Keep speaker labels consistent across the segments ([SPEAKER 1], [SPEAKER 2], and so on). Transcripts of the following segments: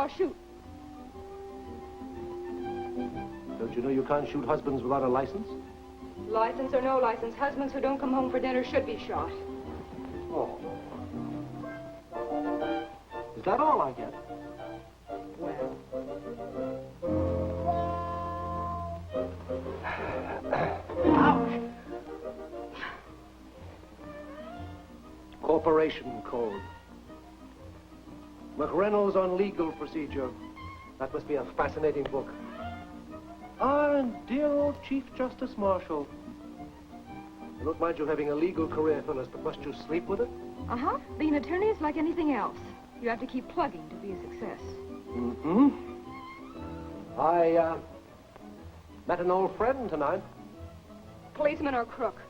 [SPEAKER 1] I'll shoot.
[SPEAKER 2] Don't you know you can't shoot husbands without a license?
[SPEAKER 1] License or no license, husbands who don't come home for dinner should be shot.
[SPEAKER 2] Oh. Is that all I get?
[SPEAKER 1] Well.
[SPEAKER 2] Ouch! Corporation Code. McReynolds on Legal Procedure. That must be a fascinating book. Ah, and dear old Chief Justice Marshall. I don't mind you having a legal career, Phyllis, but must you sleep with it?
[SPEAKER 1] Uh-huh. Being an attorney is like anything else. You have to keep plugging to be a success.
[SPEAKER 2] Mm-hmm. I, met an old friend tonight.
[SPEAKER 1] Policeman or crook?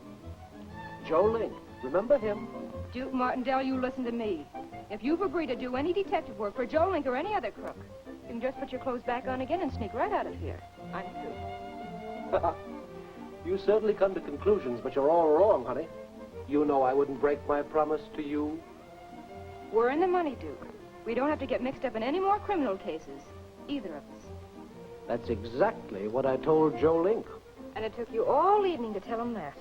[SPEAKER 2] Joe Link. Remember him?
[SPEAKER 1] Duke Martindale, you listen to me. If you've agreed to do any detective work for Joe Link or any other crook, you can just put your clothes back on again and sneak right out of here. I'm through.
[SPEAKER 2] You certainly come to conclusions, but you're all wrong, honey. You know I wouldn't break my promise to you.
[SPEAKER 1] We're in the money, Duke. We don't have to get mixed up in any more criminal cases. Either of us.
[SPEAKER 2] That's exactly what I told Joe Link.
[SPEAKER 1] And it took you all evening to tell him that.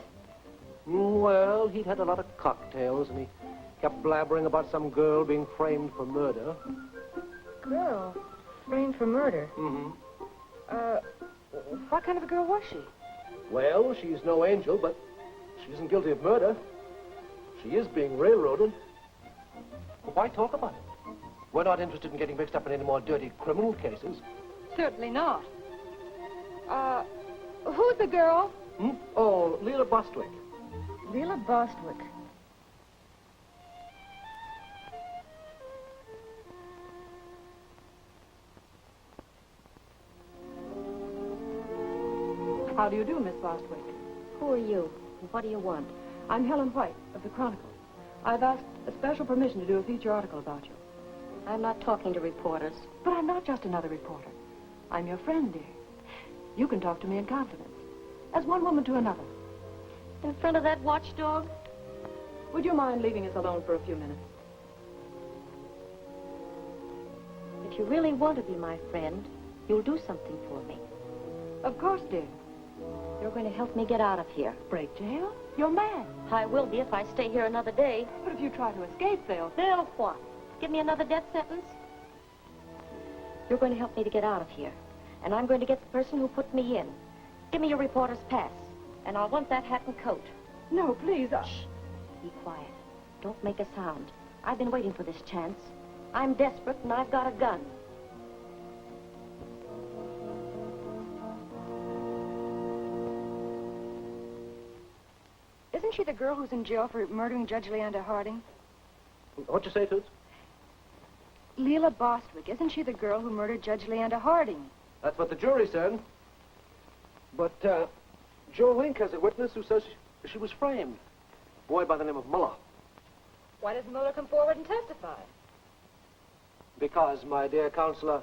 [SPEAKER 2] Well, he'd had a lot of cocktails, and he kept blabbering about some girl being framed for murder.
[SPEAKER 1] Girl? Framed for murder?
[SPEAKER 2] Mm-hmm.
[SPEAKER 1] What kind of a girl was she?
[SPEAKER 2] Well, she's no angel, but she isn't guilty of murder. She is being railroaded. But why talk about it? We're not interested in getting mixed up in any more dirty criminal cases.
[SPEAKER 1] Certainly not. Who's the girl?
[SPEAKER 2] Hmm? Oh, Leela Bostwick.
[SPEAKER 1] Leela Bostwick.
[SPEAKER 3] How do you do, Miss Bostwick?
[SPEAKER 4] Who are you? And what do you want?
[SPEAKER 3] I'm Helen White of the Chronicle. I've asked a special permission to do a feature article about you.
[SPEAKER 4] I'm not talking to reporters.
[SPEAKER 3] But I'm not just another reporter. I'm your friend, dear. You can talk to me in confidence, as one woman to another.
[SPEAKER 4] In front of that watchdog?
[SPEAKER 3] Would you mind leaving us alone for a few minutes?
[SPEAKER 4] If you really want to be my friend, you'll do something for me.
[SPEAKER 3] Of course, dear.
[SPEAKER 4] You're going to help me get out of here.
[SPEAKER 3] Break jail? You're mad.
[SPEAKER 4] I will be if I stay here another day.
[SPEAKER 3] But if you try to escape, they'll...
[SPEAKER 4] They'll what? Give me another death sentence? You're going to help me to get out of here. And I'm going to get the person who put me in. Give me your reporter's pass. And I'll want that hat and coat.
[SPEAKER 3] No, please,
[SPEAKER 4] Shh. Be quiet. Don't make a sound. I've been waiting for this chance. I'm desperate and I've got a gun.
[SPEAKER 1] Isn't she the girl who's in jail for murdering Judge Leander Harding?
[SPEAKER 2] What'd you say, Toots?
[SPEAKER 1] Leela Bostwick. Isn't she the girl who murdered Judge Leander Harding?
[SPEAKER 2] That's what the jury said. But, Joe Link has a witness who says she was framed. A boy by the name of Muller.
[SPEAKER 1] Why doesn't Muller come forward and testify?
[SPEAKER 2] Because, my dear counselor,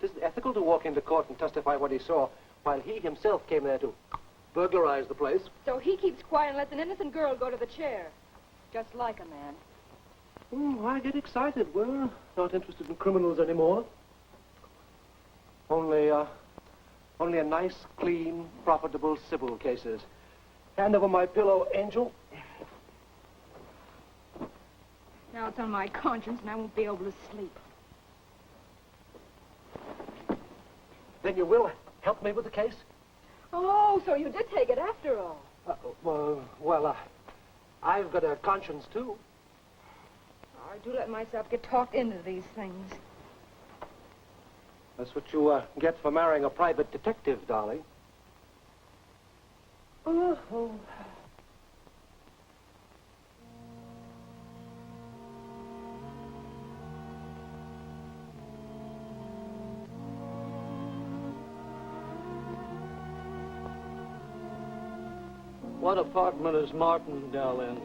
[SPEAKER 2] it isn't ethical to walk into court and testify what he saw, while he himself came there to burglarize the place.
[SPEAKER 1] So he keeps quiet and lets an innocent girl go to the chair. Just like a man.
[SPEAKER 2] Why get excited? We're not interested in criminals anymore. Only a nice, clean, profitable civil cases. Hand over my pillow, Angel.
[SPEAKER 1] Now it's on my conscience and I won't be able to sleep.
[SPEAKER 2] Then you will help me with the case?
[SPEAKER 1] Oh, so you did take it after all.
[SPEAKER 2] I've got a conscience, too.
[SPEAKER 1] I do let myself get talked into these things.
[SPEAKER 2] That's what you get for marrying a private detective, darling. Oh.
[SPEAKER 5] What apartment is Martindale in?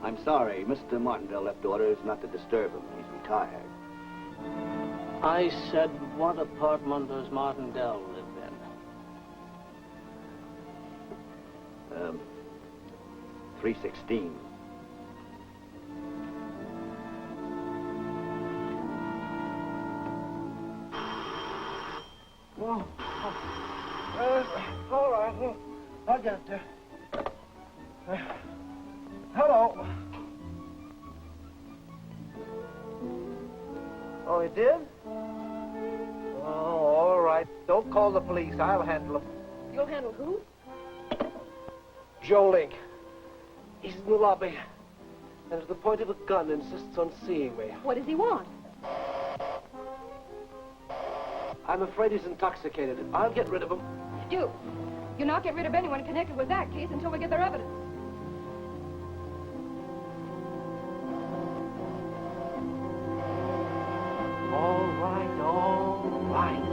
[SPEAKER 6] I'm sorry. Mr. Martindale left orders not to disturb him. He's retired.
[SPEAKER 5] I said, what apartment does Martindale live in?
[SPEAKER 6] 316.
[SPEAKER 2] Whoa. All right. Well, I'll get there. Hello. Oh, he did? Oh, all right. Don't call the police. I'll handle him.
[SPEAKER 1] You'll handle who?
[SPEAKER 2] Joe Link. He's in the lobby. And to the point of a gun insists on seeing me.
[SPEAKER 1] What does he want?
[SPEAKER 2] I'm afraid he's intoxicated. I'll get rid of him.
[SPEAKER 1] Duke, you'll not get rid of anyone connected with that case until we get their evidence.
[SPEAKER 2] All right, all right.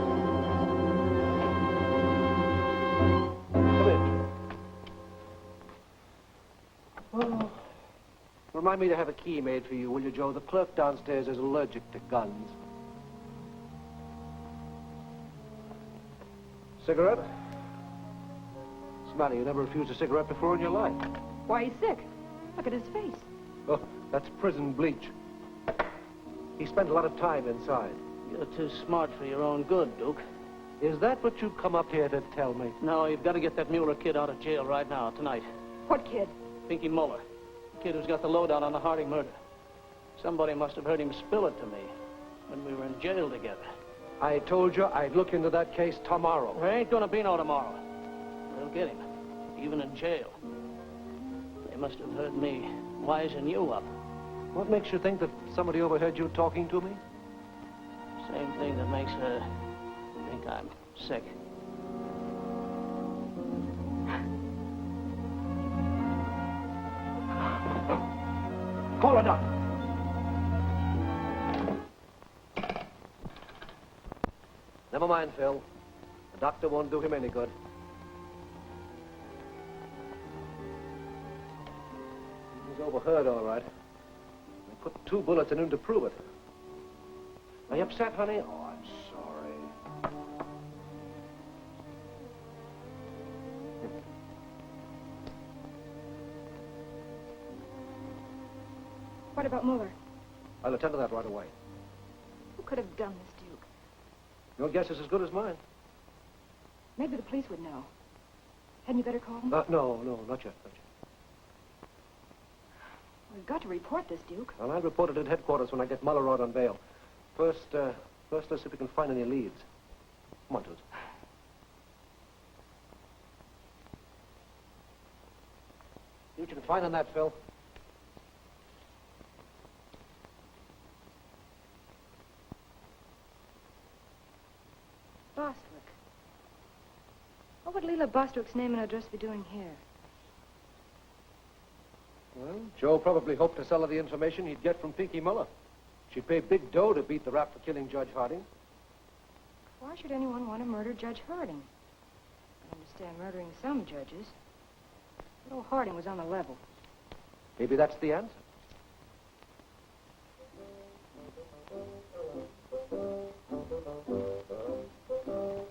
[SPEAKER 2] Come in. Oh. Remind me to have a key made for you, will you, Joe? The clerk downstairs is allergic to guns. Cigarette? What's the matter? You never refused a cigarette before in your life.
[SPEAKER 1] Why, he's sick. Look at his face.
[SPEAKER 2] Oh, that's prison bleach. He spent a lot of time inside.
[SPEAKER 5] You're too smart for your own good, Duke.
[SPEAKER 2] Is that what you come up here to tell me?
[SPEAKER 5] No, you've got to get that Mueller kid out of jail right now, tonight.
[SPEAKER 1] What kid?
[SPEAKER 5] Pinky Muller. The kid who's got the lowdown on the Harding murder. Somebody must have heard him spill it to me when we were in jail together.
[SPEAKER 2] I told you I'd look into that case tomorrow.
[SPEAKER 5] There ain't gonna be no tomorrow. They'll get him, even in jail. They must have heard me wising you up.
[SPEAKER 2] What makes you think that somebody overheard you talking to me?
[SPEAKER 5] Same thing that makes her think I'm sick.
[SPEAKER 2] Call a doctor. Never mind, Phil. The doctor won't do him any good. He's overheard, all right. They put 2 bullets in him to prove it. Are you upset, honey? Oh, I'm sorry.
[SPEAKER 1] What about Mueller?
[SPEAKER 2] I'll attend to that right away.
[SPEAKER 1] Who could have done this, Duke?
[SPEAKER 2] Your guess is as good as mine.
[SPEAKER 1] Maybe the police would know. Hadn't you better call them?
[SPEAKER 2] No, not yet.
[SPEAKER 1] We've got to report this, Duke.
[SPEAKER 2] Well, I'll report it at headquarters when I get Muller out on bail. First, let's see if we can find any leads. Come on, Toots. See what you can find on that, Phil.
[SPEAKER 1] Bostwick. What would Leela Bostwick's name and address be doing here?
[SPEAKER 2] Well, Joe probably hoped to sell her the information he'd get from Pinky Muller. She'd pay big dough to beat the rap for killing Judge Harding.
[SPEAKER 1] Why should anyone want to murder Judge Harding? I understand murdering some judges. But old Harding was on the level.
[SPEAKER 2] Maybe that's the answer.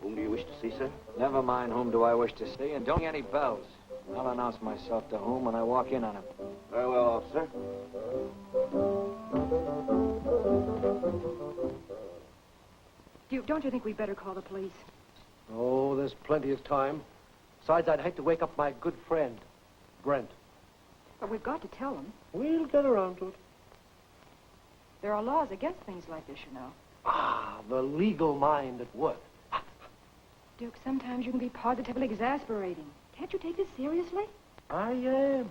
[SPEAKER 6] Whom do you wish to see, sir?
[SPEAKER 7] Never mind whom do I wish to see, and don't ring any bells. I'll announce myself to whom when I walk in on him.
[SPEAKER 6] Very well, officer.
[SPEAKER 1] Duke, don't you think we'd better call the police?
[SPEAKER 2] Oh, there's plenty of time. Besides, I'd hate to wake up my good friend, Brent.
[SPEAKER 1] But we've got to tell them.
[SPEAKER 2] We'll get around to it.
[SPEAKER 1] There are laws against things like this, you know.
[SPEAKER 2] Ah, the legal mind at work.
[SPEAKER 1] Duke, sometimes you can be positively exasperating. Can't you take this seriously?
[SPEAKER 2] I am.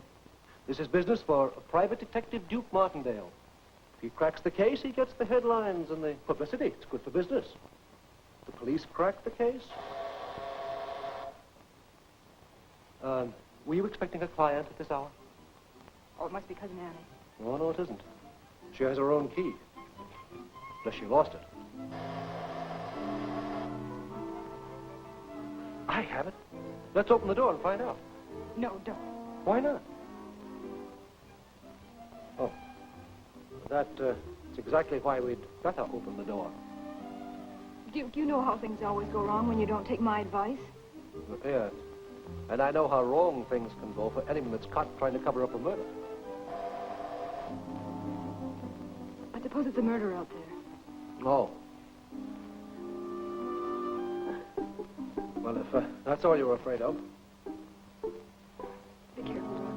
[SPEAKER 2] This is business for Private Detective Duke Martindale. If he cracks the case, he gets the headlines and the publicity. It's good for business. The police crack the case. Were you expecting a client at this hour?
[SPEAKER 1] Oh, it must be Cousin Annie.
[SPEAKER 2] Oh, no, it isn't. She has her own key. Unless she lost it. I have it. Let's open the door and find out.
[SPEAKER 1] No, don't.
[SPEAKER 2] Why not? Oh. That's exactly why we'd better open the door.
[SPEAKER 1] Duke, you know how things always go wrong when you don't take my advice.
[SPEAKER 2] Yeah. And I know how wrong things can go for anyone that's caught trying to cover up a murder.
[SPEAKER 1] I suppose it's a murder out there.
[SPEAKER 2] No. Well, if that's all you're afraid of.
[SPEAKER 1] Be careful, Doc.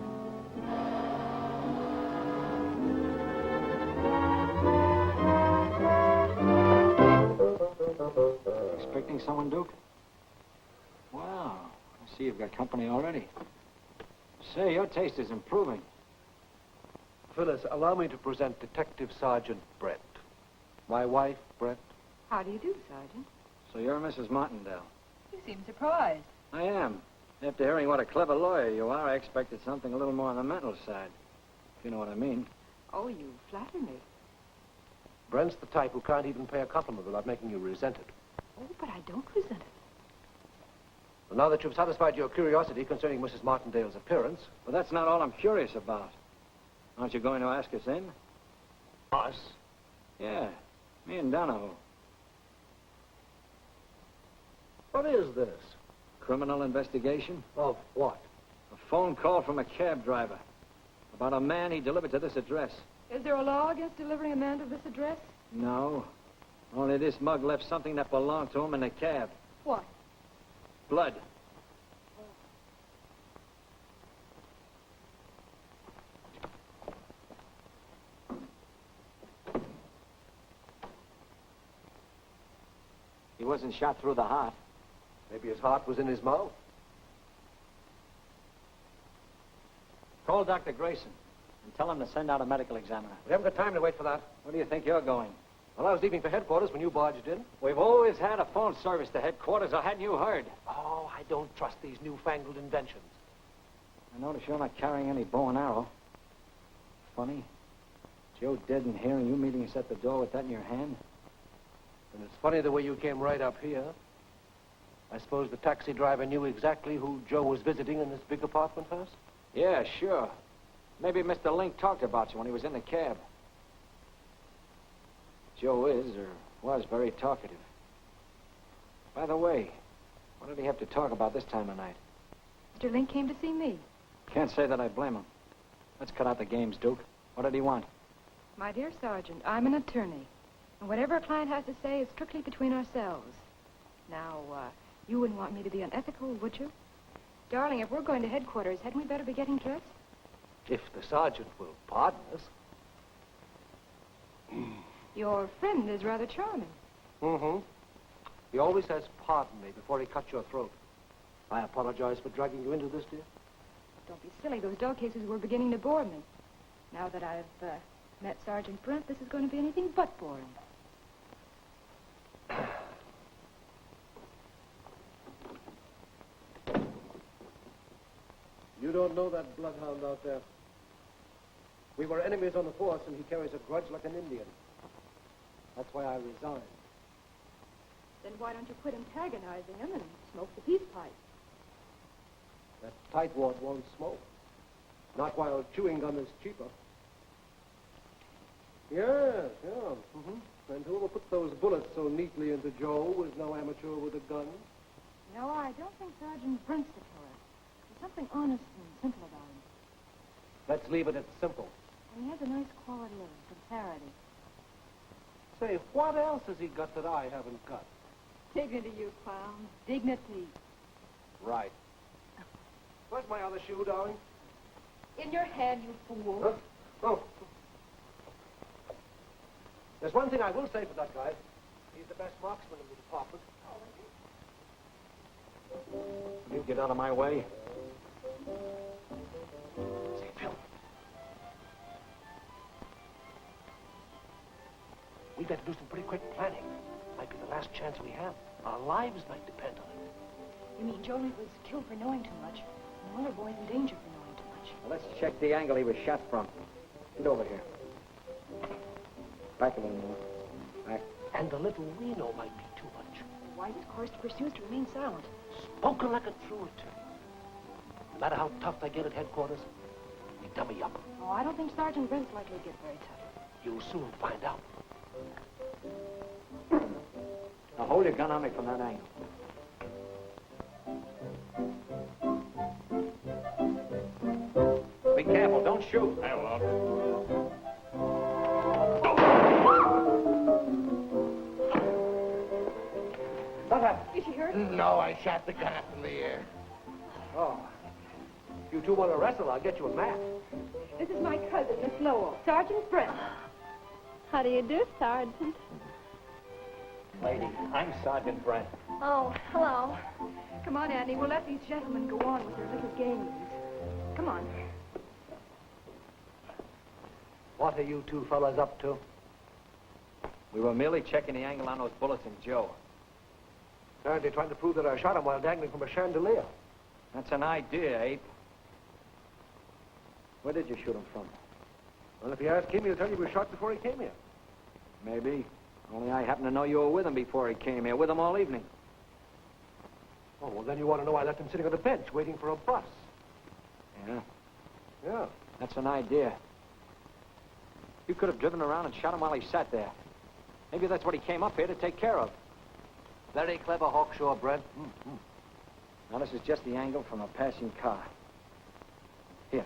[SPEAKER 7] Expecting someone, Duke? Wow. I see you've got company already. Say, your taste is improving.
[SPEAKER 2] Phyllis, allow me to present Detective Sergeant Brett. My wife, Brett.
[SPEAKER 1] How do you do, Sergeant?
[SPEAKER 7] So you're Mrs. Martindale?
[SPEAKER 1] You seem surprised.
[SPEAKER 7] I am. After hearing what a clever lawyer you are, I expected something a little more on the mental side. If you know what I mean.
[SPEAKER 1] Oh, you flatter me.
[SPEAKER 2] Brent's the type who can't even pay a compliment without making you resent it.
[SPEAKER 1] Oh, but I don't resent it.
[SPEAKER 2] Well, now that you've satisfied your curiosity concerning Mrs. Martindale's appearance...
[SPEAKER 7] But that's not all I'm curious about. Aren't you going to ask us in?
[SPEAKER 2] Us?
[SPEAKER 7] Yeah, me and Donahoe.
[SPEAKER 2] What is this?
[SPEAKER 7] Criminal investigation?
[SPEAKER 2] Of what?
[SPEAKER 7] A phone call from a cab driver about a man he delivered to this address.
[SPEAKER 1] Is there a law against delivering a man to this address?
[SPEAKER 7] No. Only this mug left something that belonged to him in the cab.
[SPEAKER 1] What?
[SPEAKER 7] Blood. He wasn't shot through the heart.
[SPEAKER 2] Maybe his heart was in his mouth.
[SPEAKER 7] Call Dr. Grayson and tell him to send out a medical examiner.
[SPEAKER 2] We haven't got time to wait for that.
[SPEAKER 7] Where do you think you're going?
[SPEAKER 2] Well, I was leaving for headquarters when you barged in.
[SPEAKER 7] We've always had a phone service to headquarters, or hadn't you heard?
[SPEAKER 2] Oh, I don't trust these newfangled inventions.
[SPEAKER 7] I notice you're not carrying any bow and arrow. Funny. Joe dead in here and you meeting us at the door with that in your hand?
[SPEAKER 2] And it's funny the way you came right up here. I suppose the taxi driver knew exactly who Joe was visiting in this big apartment house?
[SPEAKER 7] Yeah, sure. Maybe Mr. Link talked about you when he was in the cab. Joe is, or was, very talkative. By the way, what did he have to talk about this time of night?
[SPEAKER 1] Mr. Link came to see me.
[SPEAKER 7] Can't say that I blame him. Let's cut out the games, Duke. What did he want?
[SPEAKER 1] My dear Sergeant, I'm an attorney. And whatever a client has to say is strictly between ourselves. Now, you wouldn't want me to be unethical, would you? Darling, if we're going to headquarters, hadn't we better be getting dressed?
[SPEAKER 2] If the sergeant will pardon us.
[SPEAKER 1] Your friend is rather charming.
[SPEAKER 2] Mm-hmm. He always says, pardon me, before he cuts your throat. I apologize for dragging you into this, dear.
[SPEAKER 1] Don't be silly. Those dog cases were beginning to bore me. Now that I've met Sergeant Brent, this is going to be anything but boring.
[SPEAKER 2] You don't know that bloodhound out there. We were enemies on the force, and he carries a grudge like an Indian. That's why I resigned.
[SPEAKER 1] Then why don't you quit antagonizing him and smoke the peace pipe?
[SPEAKER 2] That tightwad won't smoke. Not while chewing gum is cheaper. Yes, yeah. Mm-hmm. And whoever put those bullets so neatly into Joe was no amateur with a gun.
[SPEAKER 1] No, I don't think Sergeant Brent's the killer. There's something honest and simple about him.
[SPEAKER 2] Let's leave it at simple.
[SPEAKER 1] And he has a nice quality of sincerity.
[SPEAKER 2] Say, what else has he got that I haven't got?
[SPEAKER 1] Dignity, you clown. Dignity.
[SPEAKER 2] Right. Where's my other shoe, darling?
[SPEAKER 1] In your head, you fool.
[SPEAKER 2] Huh? Oh. There's one thing I will say for that guy. He's the best marksman in the department.
[SPEAKER 7] You get out of my way.
[SPEAKER 2] Say, Phil. We better do some pretty quick planning. Might be the last chance we have. Our lives might depend on it.
[SPEAKER 1] You mean Jolie was killed for knowing too much? And Muller boy's in danger for knowing too much.
[SPEAKER 7] Well, let's check the angle he was shot from. Get over here. Back a little more. Back.
[SPEAKER 2] And the little we know might be too much.
[SPEAKER 1] The wisest course to pursue is to remain silent.
[SPEAKER 2] Spoken like a true attorney. No matter how tough they get at headquarters, we dummy up.
[SPEAKER 1] Oh, I don't think Sergeant Brent's likely to get very tough.
[SPEAKER 2] You'll soon find out.
[SPEAKER 7] Now hold your gun on me from that angle. Be careful, don't shoot.
[SPEAKER 8] I won't.
[SPEAKER 7] Don't have
[SPEAKER 1] Is she hurt?
[SPEAKER 8] No, I shot the gun up in the air.
[SPEAKER 2] Oh. If you two want to wrestle, I'll get you a mat.
[SPEAKER 1] This is my cousin, Miss Lowell, Sergeant Brent.
[SPEAKER 9] How do you do, Sergeant?
[SPEAKER 7] Lady, I'm Sergeant Brent.
[SPEAKER 9] Oh, hello.
[SPEAKER 1] Come on, Annie. We'll let these gentlemen go on with their little games. Come on.
[SPEAKER 2] What are you two fellas up to?
[SPEAKER 7] We were merely checking the angle on those bullets in Joe.
[SPEAKER 2] Apparently trying to prove that I shot him while dangling from a chandelier.
[SPEAKER 7] That's an idea, Ape. Where did you shoot him from?
[SPEAKER 2] Well, if you ask him, he'll tell you we shot before he came here.
[SPEAKER 7] Maybe. Only I happen to know you were with him before he came here, with him all evening.
[SPEAKER 2] Oh, well, then you want to know I left him sitting on the bench waiting for a bus.
[SPEAKER 7] Yeah?
[SPEAKER 2] Yeah.
[SPEAKER 7] That's an idea. You could have driven around and shot him while he sat there. Maybe that's what he came up here to take care of.
[SPEAKER 2] Very clever, Hawkshaw, Brent.
[SPEAKER 7] Now, this is just the angle from a passing car. Here.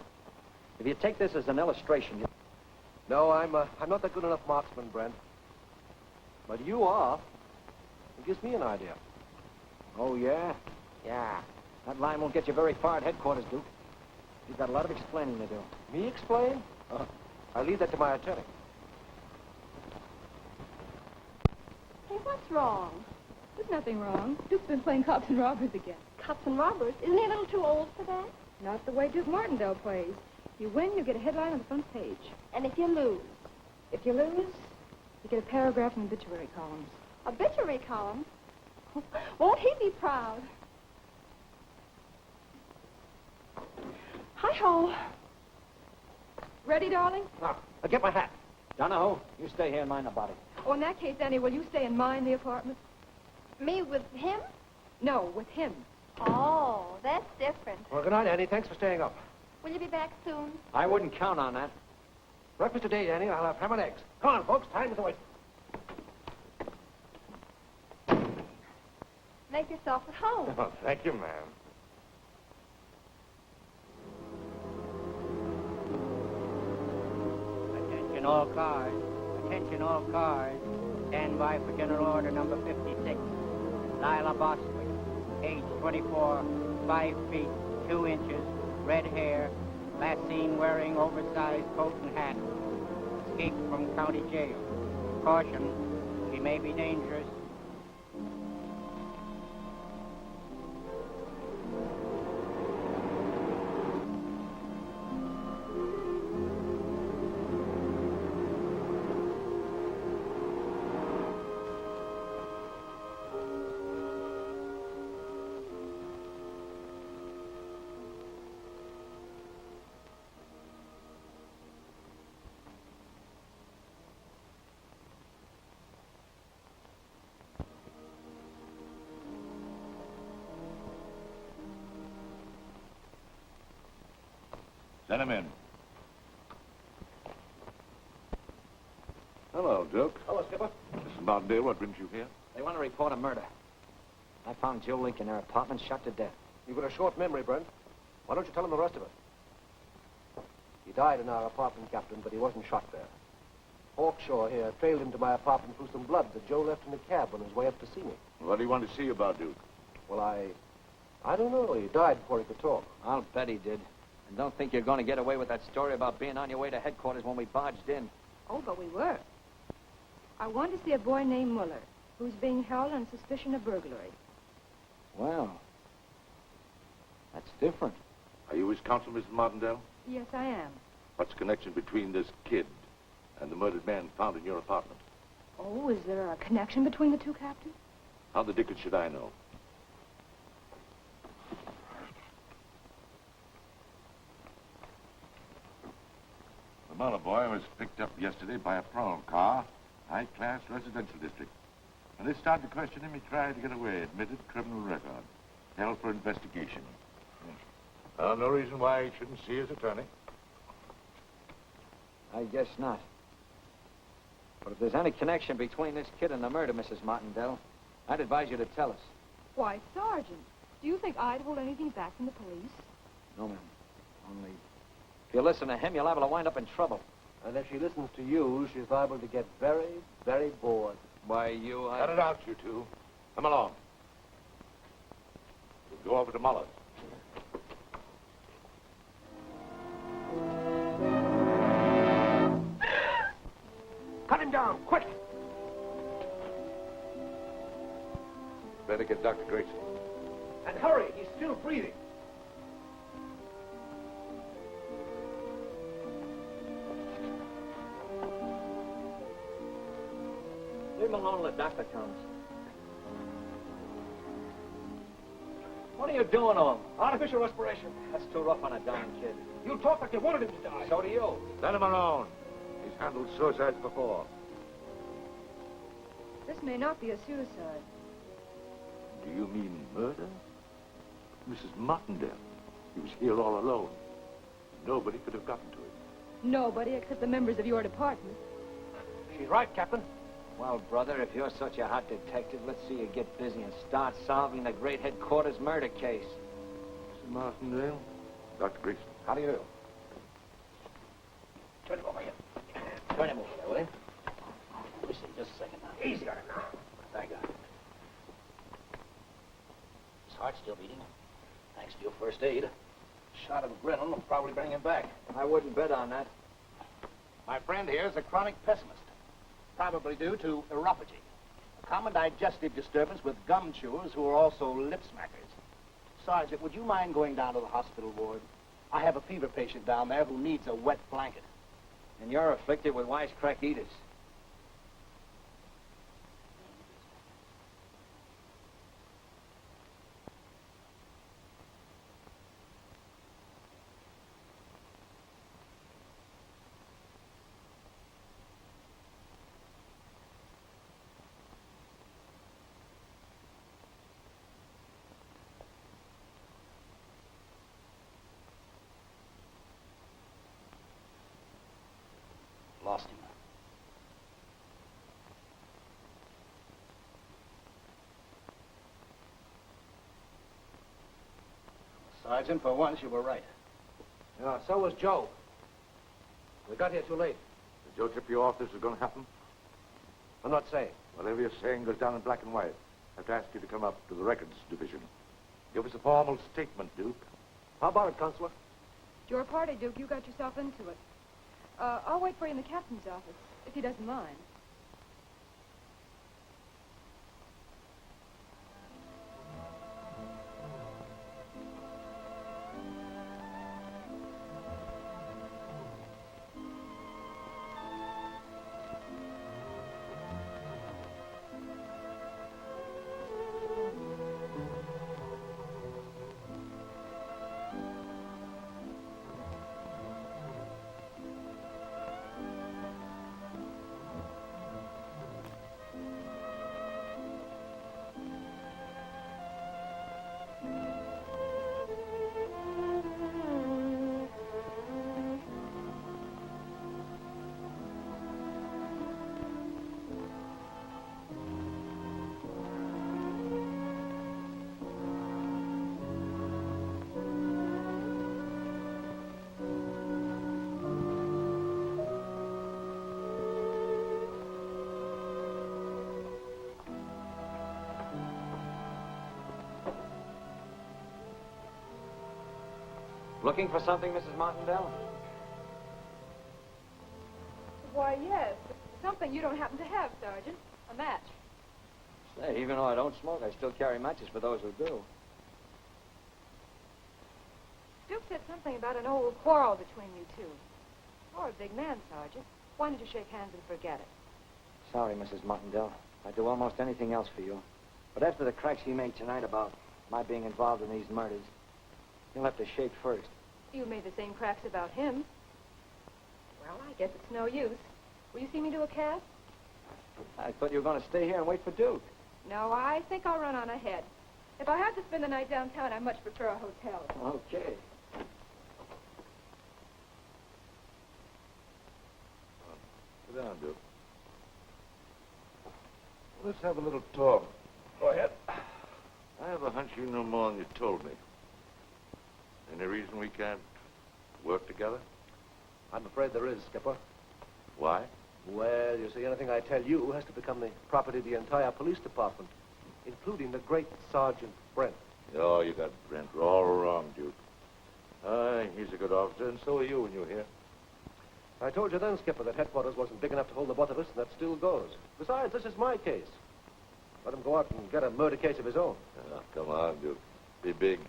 [SPEAKER 7] If you take this as an illustration, you...
[SPEAKER 2] No, I'm not a good enough marksman, Brent. But you are. It gives me an idea.
[SPEAKER 7] Oh, yeah?
[SPEAKER 2] Yeah.
[SPEAKER 7] That line won't get you very far at headquarters, Duke. You've got a lot of explaining to do.
[SPEAKER 2] Me explain? I'll leave that to my attorney.
[SPEAKER 9] Hey, what's wrong?
[SPEAKER 1] There's nothing wrong. Duke's been playing cops and robbers again.
[SPEAKER 9] Cops and robbers? Isn't he a little too old for that?
[SPEAKER 1] Not the way Duke Martindale plays. You win, you get a headline on the front page.
[SPEAKER 9] And if you lose?
[SPEAKER 1] If you lose, you get a paragraph in the obituary columns.
[SPEAKER 9] Obituary column? Won't he be proud? Hi-ho.
[SPEAKER 1] Ready, darling?
[SPEAKER 2] Now, get my hat.
[SPEAKER 7] Donahoe, you stay here and mind the body.
[SPEAKER 1] Oh, in that case, Annie, will you stay and mind the apartment?
[SPEAKER 9] Me with him?
[SPEAKER 1] No, with him.
[SPEAKER 9] Oh, that's different.
[SPEAKER 2] Well, good night, Annie. Thanks for staying up.
[SPEAKER 9] Will you be back soon?
[SPEAKER 7] I wouldn't count on that.
[SPEAKER 2] Breakfast today, Annie. I'll have ham and eggs. Come on, folks. Time is away.
[SPEAKER 9] Make yourself at home.
[SPEAKER 8] Oh, thank you, ma'am.
[SPEAKER 10] Attention all cars. Attention all cars. Stand by for General Order number 56. Lila Bostwick, age 24, 5 feet, 2 inches, red hair, last seen wearing oversized coat and hat. Escaped from county jail. Caution, she may be dangerous.
[SPEAKER 8] Send him in. Hello, Duke.
[SPEAKER 2] Hello, Skipper.
[SPEAKER 8] Mrs. Martindale, what brings you here?
[SPEAKER 7] They want to report a murder. I found Joe Link in their apartment, shot to death.
[SPEAKER 2] You've got a short memory, Brent. Why don't you tell him the rest of it? He died in our apartment, Captain, but he wasn't shot there. Hawkshaw here trailed him to my apartment through some blood that Joe left in the cab on his way up to see me.
[SPEAKER 8] What do you want to see about Duke?
[SPEAKER 2] Well, I don't know. He died before he could talk.
[SPEAKER 7] I'll bet he did. And don't think you're going to get away with that story about being on your way to headquarters when we barged in.
[SPEAKER 1] Oh, but we were. I want to see a boy named Muller, who's being held on suspicion of burglary.
[SPEAKER 7] Well, that's different.
[SPEAKER 8] Are you his counsel, Mrs. Martindale?
[SPEAKER 1] Yes, I am.
[SPEAKER 8] What's the connection between this kid and the murdered man found in your apartment?
[SPEAKER 1] Oh, is there a connection between the two, Captain?
[SPEAKER 8] How the dickens should I know? The Muller boy was picked up yesterday by a parole car, high-class residential district. When they started to question him, he tried to get away, admitted criminal record, held for investigation. No reason why he shouldn't see his attorney.
[SPEAKER 7] I guess not. But if there's any connection between this kid and the murder, Mrs. Martindale, I'd advise you to tell us.
[SPEAKER 1] Why, Sergeant, do you think I'd hold anything back from the police?
[SPEAKER 7] No, ma'am. Only, if you listen to him, you're liable to wind up in trouble.
[SPEAKER 2] And if she listens to you, she's liable to get very, very bored.
[SPEAKER 7] Why, you...
[SPEAKER 8] Cut it out, you two. Come along. Go over to Muller's.
[SPEAKER 2] Cut him down, quick!
[SPEAKER 8] Better get Dr. Grayson.
[SPEAKER 2] And hurry, he's still breathing.
[SPEAKER 7] Leave him alone till the doctor comes. What are you doing to him?
[SPEAKER 2] Artificial respiration.
[SPEAKER 7] That's too rough on a dying kid.
[SPEAKER 2] You talk like you wanted him to die.
[SPEAKER 7] So do you.
[SPEAKER 8] Let him alone. He's handled suicides before.
[SPEAKER 1] This may not be a suicide.
[SPEAKER 8] Do you mean murder? Mrs. Martindale. He was here all alone. Nobody could have gotten to him.
[SPEAKER 1] Nobody except the members of your department.
[SPEAKER 2] She's right, Captain.
[SPEAKER 7] Well, brother, if you're such a hot detective, let's see you get busy and start solving the great headquarters murder case.
[SPEAKER 8] Mrs. Martindale? Dr. Grayson.
[SPEAKER 7] How do you do?
[SPEAKER 2] Turn him over here.
[SPEAKER 5] Turn him over there, will you? Let me see, just a second now.
[SPEAKER 2] Easy on him now.
[SPEAKER 5] Thank God. His heart's still beating. Thanks to your first aid. Shot of adrenaline will probably bring him back.
[SPEAKER 7] I wouldn't bet on that.
[SPEAKER 5] My friend here is a chronic pessimist, probably due to neuropathy, a common digestive disturbance with gum chewers who are also lip smackers. Sergeant, would you mind going down to the hospital ward? I have a fever patient down there who needs a wet blanket.
[SPEAKER 7] And you're afflicted with wisecrack eaters.
[SPEAKER 5] Lost him. Sergeant, for once you were right.
[SPEAKER 2] Yeah, so was Joe. We got here too late.
[SPEAKER 8] Did Joe tip you off this was going to happen?
[SPEAKER 2] I'm not saying.
[SPEAKER 8] Whatever you're saying goes down in black and white. I have to ask you to come up to the records division. Give us a formal statement, Duke.
[SPEAKER 2] How about it, Counselor?
[SPEAKER 1] It's your party, Duke. You got yourself into it. I'll wait for you in the captain's office, if he doesn't mind.
[SPEAKER 7] Looking for something, Mrs. Martindale?
[SPEAKER 1] Why, yes. Something you don't happen to have, Sergeant. A match.
[SPEAKER 7] Say, even though I don't smoke, I still carry matches for those who do.
[SPEAKER 1] Duke said something about an old quarrel between you two. You're a big man, Sergeant. Why don't you shake hands and forget it?
[SPEAKER 7] Sorry, Mrs. Martindale. I'd do almost anything else for you. But after the cracks you made tonight about my being involved in these murders, you'll have to shake first.
[SPEAKER 1] You made the same cracks about him. Well, I guess it's no use. Will you see me do a cast?
[SPEAKER 7] I thought you were going to stay here and wait for Duke.
[SPEAKER 1] No, I think I'll run on ahead. If I have to spend the night downtown, I much prefer a hotel.
[SPEAKER 7] Okay.
[SPEAKER 8] Sit down, Duke. Let's have a little talk.
[SPEAKER 2] Go ahead.
[SPEAKER 8] I have a hunch you know more than you told me. Any reason we can't work together?
[SPEAKER 2] I'm afraid there is, Skipper.
[SPEAKER 8] Why?
[SPEAKER 2] Well, you see, anything I tell you has to become the property of the entire police department, including the great Sergeant Brent.
[SPEAKER 8] Oh, you got Brent all wrong, Duke. He's a good officer, and so are you when you're here.
[SPEAKER 2] I told you then, Skipper, that headquarters wasn't big enough to hold the both of us, and that still goes. Besides, this is my case. Let him go out and get a murder case of his own.
[SPEAKER 8] Oh, come on, Duke. Be big.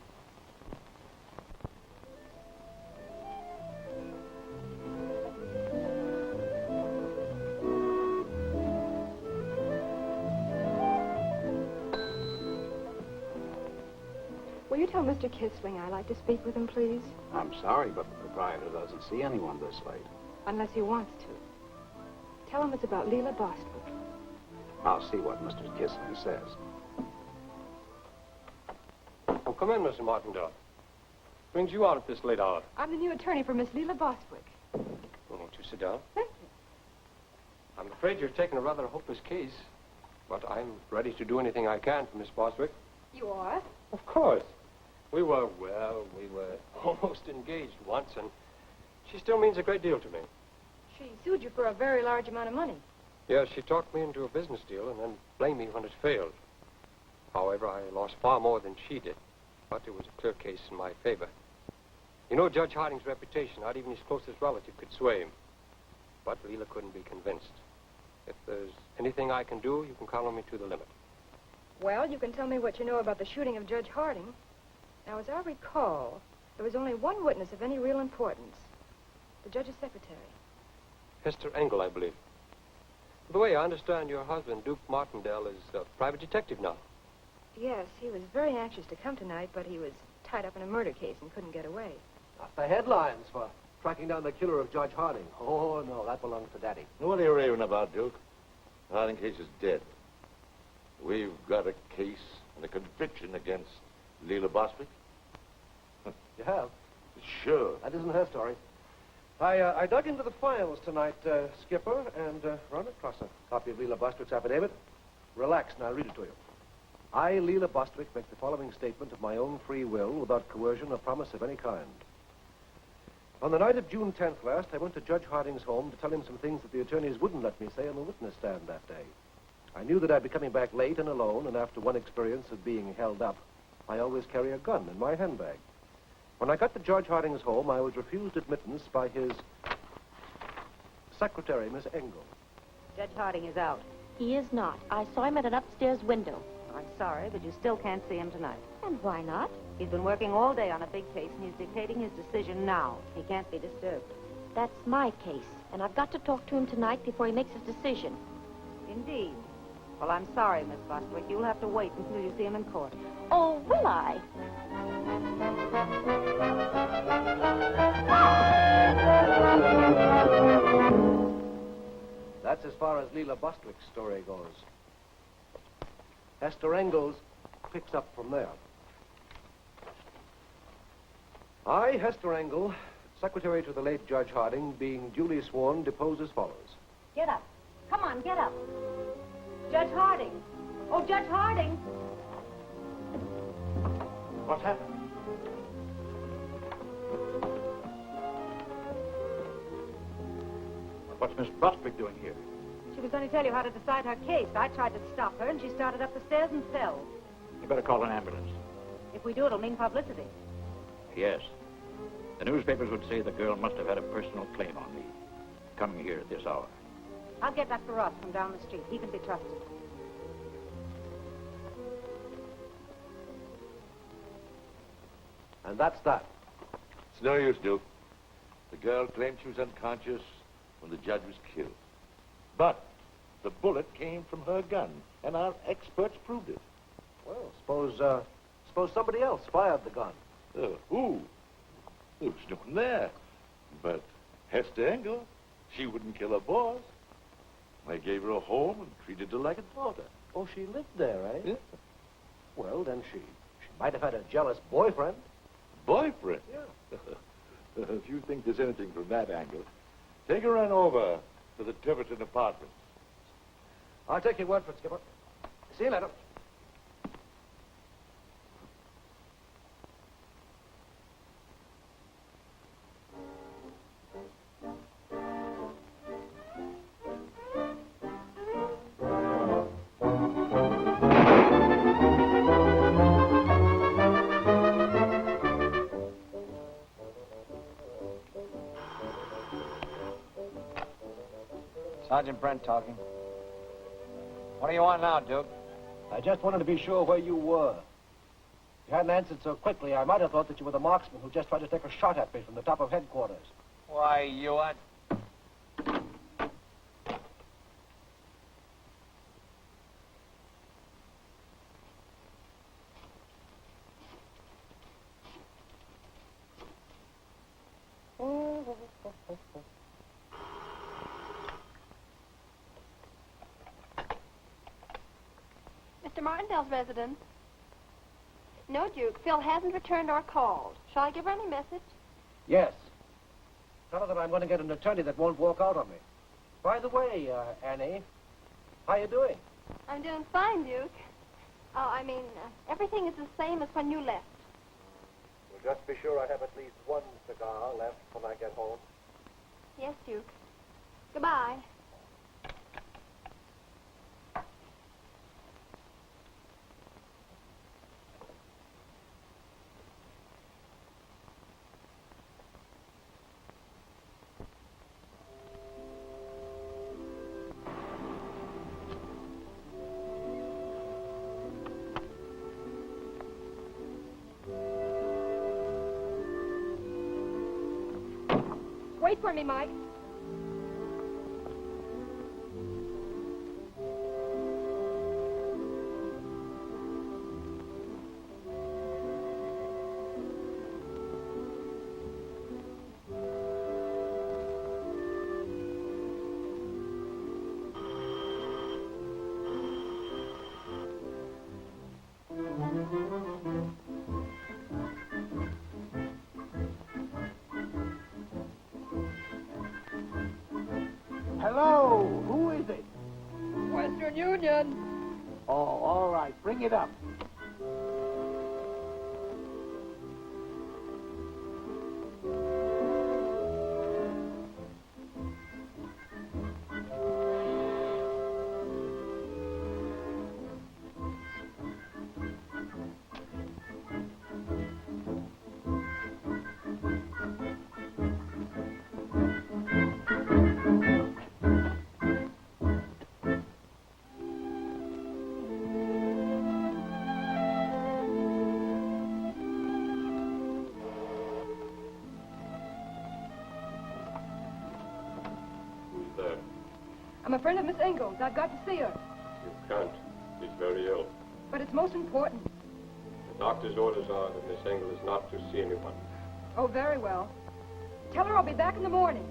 [SPEAKER 1] Will you tell Mr. Kissling I'd like to speak with him, please?
[SPEAKER 11] I'm sorry, but the proprietor doesn't see anyone this late.
[SPEAKER 1] Unless he wants to. Tell him it's about Leela Bostwick.
[SPEAKER 11] I'll see what Mr. Kissling says.
[SPEAKER 12] Oh, come in, Mr. Martindale. Brings you out at this late hour.
[SPEAKER 1] I'm the new attorney for Miss Leela Bostwick.
[SPEAKER 12] Well, won't you sit down?
[SPEAKER 1] Thank you.
[SPEAKER 12] I'm afraid you're taking a rather hopeless case, but I'm ready to do anything I can for Miss Bostwick.
[SPEAKER 1] You are?
[SPEAKER 12] Of course. We were almost engaged once, and she still means a great deal to me.
[SPEAKER 1] She sued you for a very large amount of money.
[SPEAKER 12] Yes, she talked me into a business deal and then blamed me when it failed. However, I lost far more than she did, but it was a clear case in my favor. You know Judge Harding's reputation. Not even his closest relative could sway him. But Leela couldn't be convinced. If there's anything I can do, you can count on me to the limit.
[SPEAKER 1] Well, you can tell me what you know about the shooting of Judge Harding. Now, as I recall, there was only one witness of any real importance. The judge's secretary.
[SPEAKER 12] Hester Engel, I believe. By the way, I understand your husband, Duke Martindale, is a private detective now.
[SPEAKER 1] Yes, he was very anxious to come tonight, but he was tied up in a murder case and couldn't get away.
[SPEAKER 2] Not the headlines for tracking down the killer of Judge Harding. Oh, no, that belongs to Daddy.
[SPEAKER 8] What are you raving about, Duke? The Harding case is dead. We've got a case and a conviction against Leela Bostwick.
[SPEAKER 2] You have?
[SPEAKER 8] Sure.
[SPEAKER 2] That isn't her story. I dug into the files tonight, Skipper, and run across a copy of Leela Bostwick's affidavit. Relax, and I'll read it to you. I, Leela Bostwick, make the following statement of my own free will without coercion or promise of any kind. On the night of June 10th last, I went to Judge Harding's home to tell him some things that the attorneys wouldn't let me say on the witness stand that day. I knew that I'd be coming back late and alone, and after one experience of being held up, I always carry a gun in my handbag. When I got to Judge Harding's home, I was refused admittance by his secretary, Miss Engel.
[SPEAKER 13] Judge Harding is out.
[SPEAKER 4] He is not. I saw him at an upstairs window.
[SPEAKER 13] I'm sorry, but you still can't see him tonight.
[SPEAKER 4] And why not?
[SPEAKER 13] He's been working all day on a big case, and he's dictating his decision now. He can't be disturbed.
[SPEAKER 4] That's my case, and I've got to talk to him tonight before he makes his decision.
[SPEAKER 13] Indeed. Well, I'm sorry, Miss Bostwick. You'll have to wait until you see him in court.
[SPEAKER 4] Oh, will I?
[SPEAKER 2] That's as far as Leela Bostwick's story goes. Hester Engels picks up from there. I, Hester Engel, secretary to the late Judge Harding, being duly sworn, depose as follows.
[SPEAKER 13] Get up. Come on, get up. Judge Harding. Oh, Judge Harding.
[SPEAKER 5] What's happened? What's Miss Bostwick doing here?
[SPEAKER 13] She was going to tell you how to decide her case. I tried to stop her, and she started up the stairs and fell.
[SPEAKER 5] You better call an ambulance.
[SPEAKER 13] If we do, it'll mean publicity.
[SPEAKER 5] Yes. The newspapers would say the girl must have had a personal claim on me, coming here at this hour.
[SPEAKER 13] I'll get Dr. Ross from down the street. He can be trusted.
[SPEAKER 2] And that's that.
[SPEAKER 8] It's no use, Duke. The girl claimed she was unconscious when the judge was killed. But the bullet came from her gun, and our experts proved it.
[SPEAKER 2] Well, suppose somebody else fired the gun.
[SPEAKER 8] Who? There was no one there. But Hester Engel, she wouldn't kill her boss. I gave her a home and treated her like a daughter.
[SPEAKER 2] Oh, she lived there, eh?
[SPEAKER 8] Yeah.
[SPEAKER 2] Well, then she might have had a jealous boyfriend.
[SPEAKER 8] Boyfriend?
[SPEAKER 2] Yeah.
[SPEAKER 8] If you think there's anything from that angle, take her on over to the Tiverton apartments.
[SPEAKER 2] I'll take your word for it, Skipper. See you later.
[SPEAKER 7] Sergeant Brent talking. What do you want now, Duke?
[SPEAKER 2] I just wanted to be sure where you were. If you hadn't answered so quickly, I might have thought that you were the marksman who just tried to take a shot at me from the top of headquarters.
[SPEAKER 7] Why, you are...
[SPEAKER 9] Mr. Martindale's residence? No, Duke. Phil hasn't returned or called. Shall I give her any message?
[SPEAKER 2] Yes. Tell her that I'm going to get an attorney that won't walk out on me. By the way, Annie, how you doing?
[SPEAKER 9] I'm doing fine, Duke. Everything is the same as when you left.
[SPEAKER 2] Well, just be sure I have at least one cigar left when I get home.
[SPEAKER 9] Yes, Duke. Goodbye.
[SPEAKER 1] Wait for me, Mike.
[SPEAKER 5] Hello, who is it?
[SPEAKER 10] Western Union.
[SPEAKER 5] Oh, all right, bring it up.
[SPEAKER 1] I'm a friend of Miss Ingalls. I've got to see her.
[SPEAKER 12] You can't. She's very ill.
[SPEAKER 1] But it's most important.
[SPEAKER 12] The doctor's orders are that Miss Engel is not to see anyone.
[SPEAKER 1] Oh, very well. Tell her I'll be back in the morning.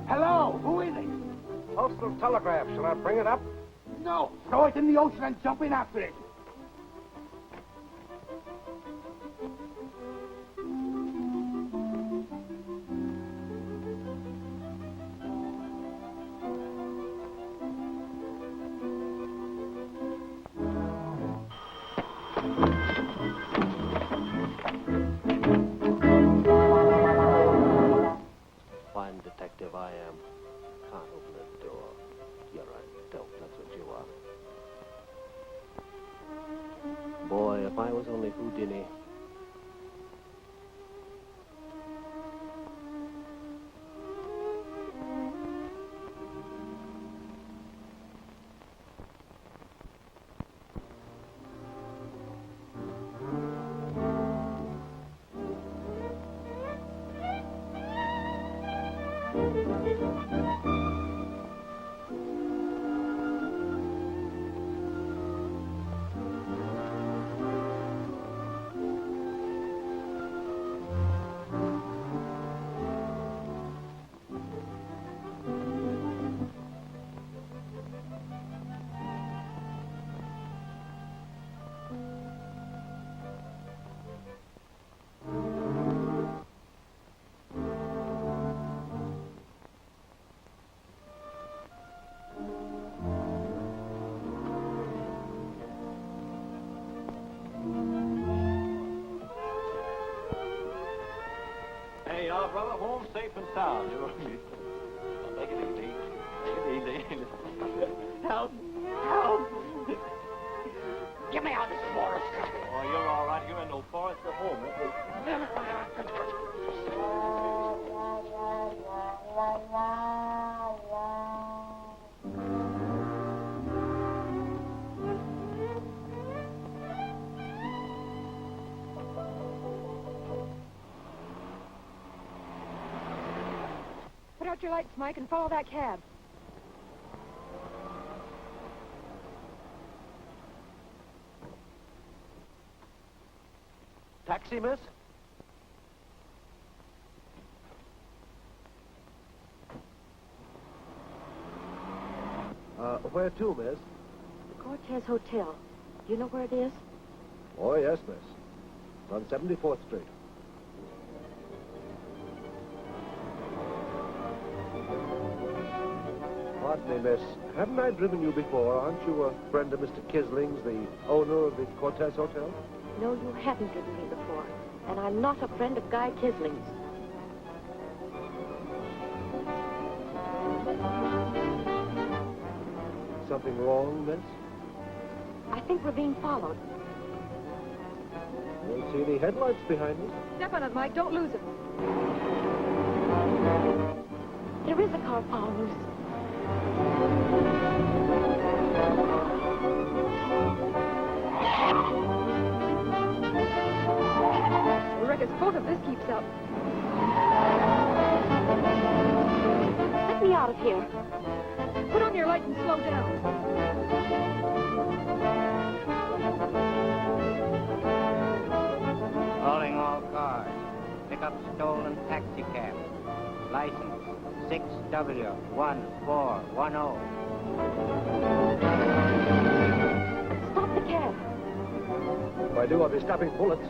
[SPEAKER 5] Hello, who is it?
[SPEAKER 2] Postal telegraph. Shall I bring it up?
[SPEAKER 5] No, throw it in the ocean and jump in after it.
[SPEAKER 2] If I was only Houdini.
[SPEAKER 14] Hey, y'all, brother, home safe and sound. Take it easy. Take it easy. Help! Help! Get me out of this forest. Oh, you're all right. You're in no forest at home.
[SPEAKER 1] Put out your lights, Mike, and follow that cab.
[SPEAKER 2] Taxi, miss? Where to, miss?
[SPEAKER 4] The Cortez Hotel. Do you know where it is?
[SPEAKER 2] Oh, yes, miss. It's on 74th Street. Pardon me, miss. Haven't I driven you before? Aren't you a friend of Mr. Kisling's, the owner of the Cortez Hotel?
[SPEAKER 4] No, you haven't driven me before. And I'm not a friend of Guy Kisling's.
[SPEAKER 2] Something wrong, miss?
[SPEAKER 4] I think we're being followed.
[SPEAKER 2] I don't see any headlights behind us.
[SPEAKER 1] Step on it, Mike. Don't lose it.
[SPEAKER 4] There is a car following us.
[SPEAKER 1] The wreck is full if this keeps up.
[SPEAKER 4] Let me out of here.
[SPEAKER 1] Put on your lights and slow down.
[SPEAKER 10] Calling all cars. Pick up stolen taxi cab. License 6W1410.
[SPEAKER 4] Stop the cab.
[SPEAKER 2] If I do, I'll be stopping bullets.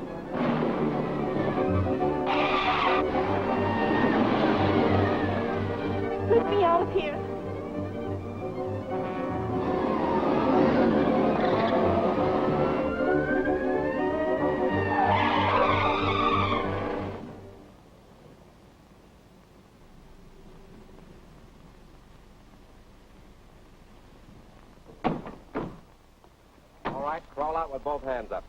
[SPEAKER 4] Let me out of here.
[SPEAKER 12] All right, crawl out with both hands up.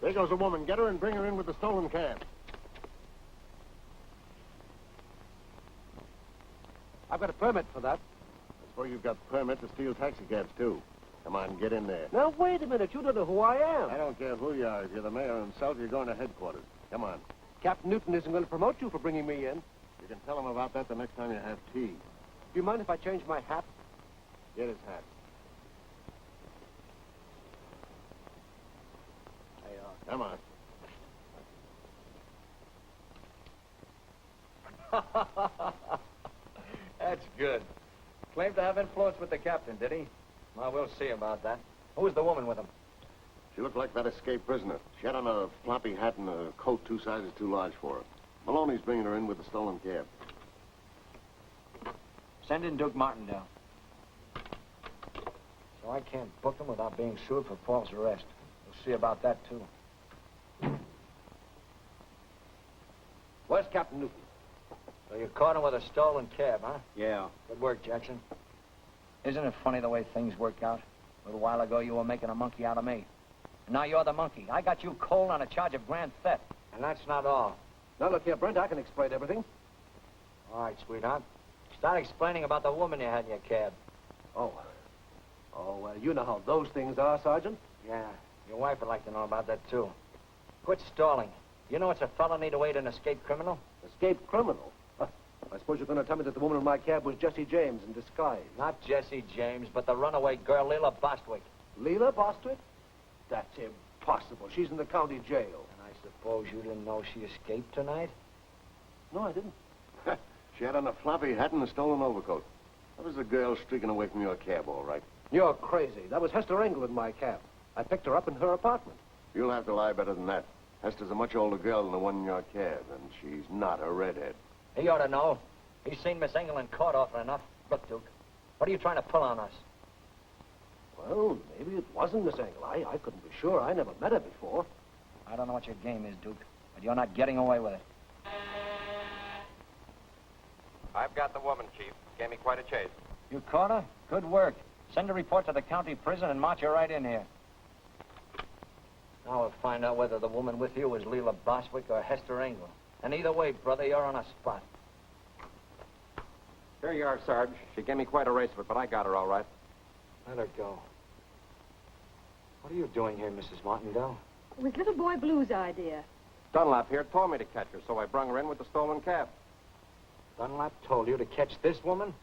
[SPEAKER 5] There goes a woman. Get her and bring her in with the stolen cab.
[SPEAKER 2] I've got a permit for that.
[SPEAKER 5] I suppose you've got permit to steal taxi cabs, too. Come on, get in there.
[SPEAKER 2] Now, wait a minute. You don't know who I am.
[SPEAKER 5] I don't care who you are. If you're the mayor himself, you're going to headquarters. Come on.
[SPEAKER 2] Captain Newton isn't going to promote you for bringing me in.
[SPEAKER 5] You can tell him about that the next time you have tea.
[SPEAKER 2] Do you mind if I change my hat?
[SPEAKER 5] Get his hat. Come on.
[SPEAKER 7] That's good. Claimed to have influence with the captain, did he? Well, we'll see about that. Who was the woman with him?
[SPEAKER 5] She looked like that escaped prisoner. She had on a floppy hat and a coat 2 sizes too large for her. Maloney's bringing her in with the stolen cab.
[SPEAKER 7] Send in Duke Martindale. So I can't book him without being sued for false arrest. We'll see about that, too.
[SPEAKER 2] Where's Captain Newton?
[SPEAKER 7] So you caught him with a stolen cab, huh?
[SPEAKER 11] Yeah.
[SPEAKER 7] Good work, Jackson. Isn't it funny the way things work out? A little while ago, you were making a monkey out of me. And now you're the monkey. I got you cold on a charge of grand theft. And that's not all.
[SPEAKER 2] Now, look here, Brent, I can explain everything.
[SPEAKER 7] All right, sweetheart. Start explaining about the woman you had in your cab.
[SPEAKER 2] Oh, well, you know how those things are, Sergeant.
[SPEAKER 7] Yeah, your wife would like to know about that, too. Quit stalling. You know it's a felony to aid an escaped criminal?
[SPEAKER 2] Escaped criminal? I suppose you're going to tell me that the woman in my cab was Jessie James in disguise.
[SPEAKER 7] Not Jessie James, but the runaway girl, Leila Bostwick.
[SPEAKER 2] Leila Bostwick? That's impossible. She's in the county jail.
[SPEAKER 7] And I suppose you didn't know she escaped tonight?
[SPEAKER 2] No, I didn't.
[SPEAKER 15] She had on a floppy hat and a stolen overcoat. That was the girl streaking away from your cab, all right.
[SPEAKER 2] You're crazy. That was Hester Engel in my cab. I picked her up in her apartment.
[SPEAKER 15] You'll have to lie better than that. Hester's a much older girl than the one in your cab, and she's not a redhead.
[SPEAKER 7] He ought to know. He's seen Miss Engel in court often enough. Look, Duke, what are you trying to pull on us?
[SPEAKER 2] Well, maybe it wasn't Miss Engel. I couldn't be sure. I never met her before.
[SPEAKER 7] I don't know what your game is, Duke, but you're not getting away with it.
[SPEAKER 16] I've got the woman, Chief. Gave me quite a chase.
[SPEAKER 7] You caught her? Good work. Send a report to the county prison and march her right in here. Now we'll find out whether the woman with you is Leila Bostwick or Hester Engel. And either way, brother, you're on a spot.
[SPEAKER 16] Here you are, Sarge. She gave me quite a race of it, but I got her all right.
[SPEAKER 7] Let her go. What are you doing here, Mrs. Martindale?
[SPEAKER 1] It was Little Boy Blue's idea.
[SPEAKER 16] Dunlap here told me to catch her, so I brung her in with the stolen cab.
[SPEAKER 7] Dunlap told you to catch this woman?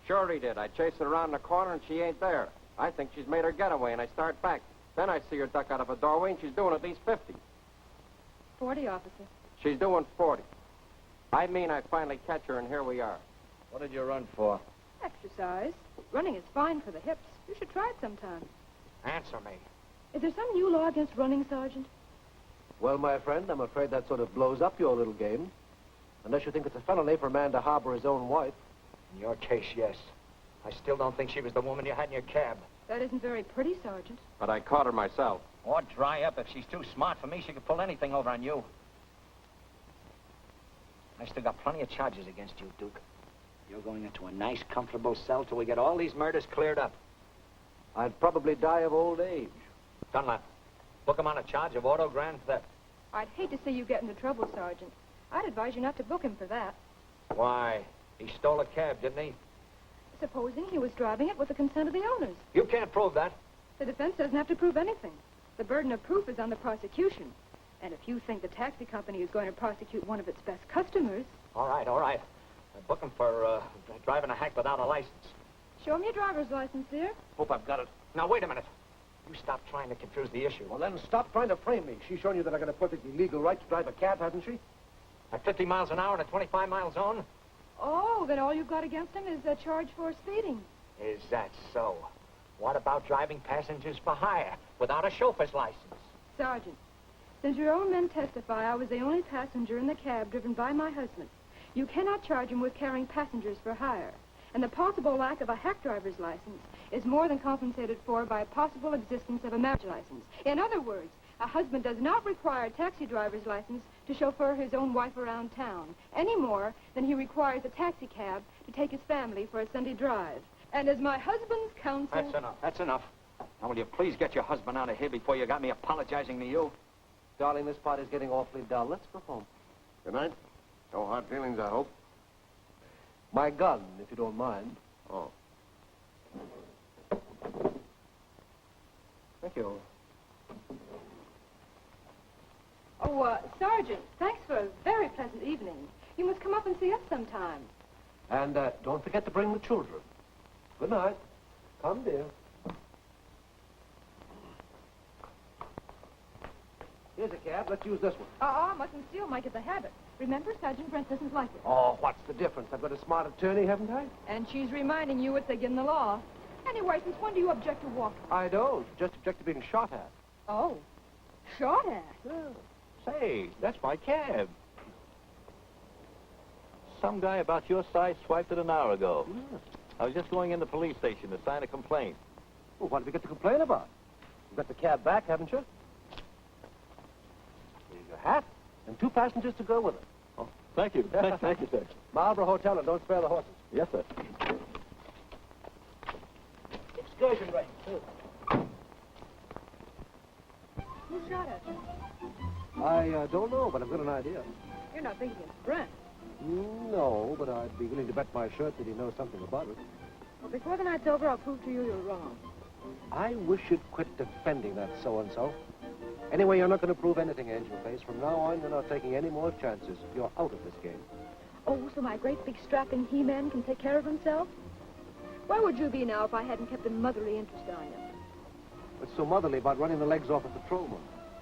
[SPEAKER 16] Sure he did. I chased her around the corner, and she ain't there. I think she's made her getaway, and I start back. Then I see her duck out of a doorway, and she's doing at least 50.
[SPEAKER 1] 40, officer.
[SPEAKER 16] She's doing 40. I mean, I finally catch her, and here we are.
[SPEAKER 7] What did you run for?
[SPEAKER 1] Exercise. Running is fine for the hips. You should try it sometime.
[SPEAKER 7] Answer me.
[SPEAKER 1] Is there some new law against running, Sergeant?
[SPEAKER 2] Well, my friend, I'm afraid that sort of blows up your little game. Unless you think it's a felony for a man to harbor his own wife.
[SPEAKER 7] In your case, yes. I still don't think she was the woman you had in your cab.
[SPEAKER 1] That isn't very pretty, Sergeant.
[SPEAKER 16] But I caught her myself.
[SPEAKER 7] Or dry up. If she's too smart for me, she could pull anything over on you. I still got plenty of charges against you, Duke. You're going into a nice, comfortable cell till we get all these murders cleared up.
[SPEAKER 2] I'd probably die of old age.
[SPEAKER 7] Dunlap, book him on a charge of auto grand theft.
[SPEAKER 1] I'd hate to see you get into trouble, Sergeant. I'd advise you not to book him for that.
[SPEAKER 7] Why? He stole a cab, didn't he?
[SPEAKER 1] Supposing he was driving it with the consent of the owners.
[SPEAKER 7] You can't prove that.
[SPEAKER 1] The defense doesn't have to prove anything. The burden of proof is on the prosecution. And if you think the taxi company is going to prosecute one of its best customers...
[SPEAKER 7] All right, all right. Book him for driving a hack without a license.
[SPEAKER 1] Show him your driver's license, dear.
[SPEAKER 7] Hope I've got it. Now, wait a minute. You stop trying to confuse the issue.
[SPEAKER 2] Well, then stop trying to frame me. She's shown you that I got a perfectly legal right to drive a cab, hasn't she?
[SPEAKER 7] At 50 miles an hour in a 25-mile zone?
[SPEAKER 1] Oh, then all you've got against him is a charge for speeding.
[SPEAKER 7] Is that so? What about driving passengers for hire without a chauffeur's license?
[SPEAKER 1] Sergeant, since your own men testify I was the only passenger in the cab driven by my husband, you cannot charge him with carrying passengers for hire. And the possible lack of a hack driver's license is more than compensated for by possible existence of a marriage license. In other words, a husband does not require a taxi driver's license to chauffeur his own wife around town, any more than he requires a taxi cab to take his family for a Sunday drive. And as my husband's counsel...
[SPEAKER 7] That's enough. That's enough. Now, will you please get your husband out of here before you got me apologizing to you?
[SPEAKER 2] Darling, this party's getting awfully dull. Let's go home.
[SPEAKER 15] Good night. No hard feelings, I hope.
[SPEAKER 2] My gun, if you don't mind.
[SPEAKER 15] Oh.
[SPEAKER 2] Thank you.
[SPEAKER 1] Oh, Sergeant, thanks for a very pleasant evening. You must come up and see us sometime.
[SPEAKER 2] And don't forget to bring the children. Good night. Come, dear. Here's a cab. Let's use this one.
[SPEAKER 1] Mustn't steal might get the habit. Remember, Sergeant Brent doesn't like it.
[SPEAKER 2] Oh, what's the difference? I've got a smart attorney, haven't I?
[SPEAKER 1] And she's reminding you it's against the law. Anyway, since when do you object to walking?
[SPEAKER 2] I don't. Just object to being shot at.
[SPEAKER 1] Oh, shot at?
[SPEAKER 2] Yeah.
[SPEAKER 14] Say, that's my cab. Some guy about your size swiped it an hour ago.
[SPEAKER 2] Yeah.
[SPEAKER 14] I was just going in the police station to sign a complaint.
[SPEAKER 2] Well, what have we got to complain about? You've got the cab back, haven't you? Here's your hat, and 2 passengers to go with it.
[SPEAKER 14] Oh, Thank you. Thank you, sir.
[SPEAKER 2] Marlborough Hotel, and don't spare the horses.
[SPEAKER 14] Yes, sir.
[SPEAKER 2] Excursion range, too.
[SPEAKER 1] Who shot us?
[SPEAKER 2] I don't know, but I've got an idea.
[SPEAKER 1] You're not thinking it's Brent.
[SPEAKER 2] No, but I'd be willing to bet my shirt that he knows something about it.
[SPEAKER 1] Well, before the night's over, I'll prove to you you're wrong.
[SPEAKER 2] I wish you'd quit defending that so-and-so. Anyway, you're not going to prove anything, Angel Face. From now on, you're not taking any more chances. You're out of this game.
[SPEAKER 1] Oh, so my great big strapping He-Man can take care of himself? Where would you be now if I hadn't kept a motherly interest on you?
[SPEAKER 2] What's so motherly about running the legs off a patrolman?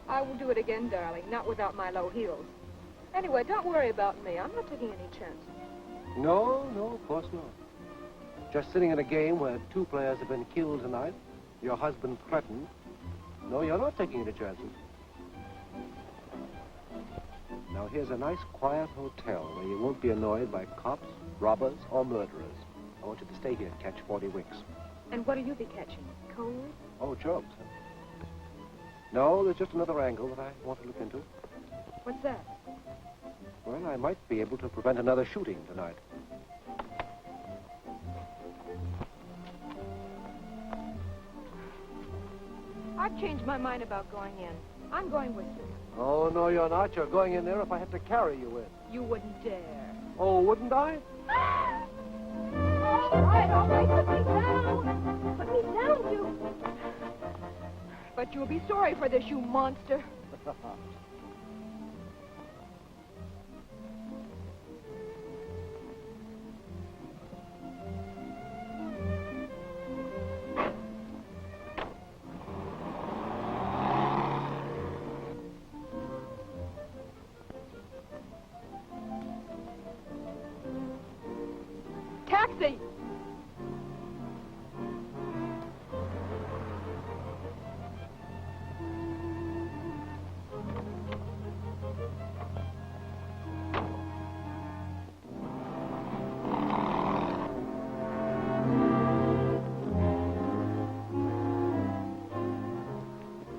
[SPEAKER 1] I will do it again, darling, not without my low heels. Anyway, don't worry about me. I'm not taking any chances.
[SPEAKER 2] No, of course not. Just sitting in a game where 2 players have been killed tonight, your husband threatened. No, you're not taking any chances. Now, here's a nice, quiet hotel where you won't be annoyed by cops, robbers, or murderers. I want you to stay here and catch 40 winks.
[SPEAKER 1] And what'll you be catching? Cold?
[SPEAKER 2] Oh, jokes. No, there's just another angle that I want to look into.
[SPEAKER 1] What's that?
[SPEAKER 2] Well, I might be able to prevent another shooting tonight.
[SPEAKER 1] I've changed my mind about going in. I'm going with you.
[SPEAKER 2] Oh, no, you're not. You're going in there if I have to carry you in.
[SPEAKER 1] You wouldn't dare.
[SPEAKER 2] Oh, wouldn't I?
[SPEAKER 1] All right, put me down. Put me down, you. But you'll be sorry for this, you monster. Taxi!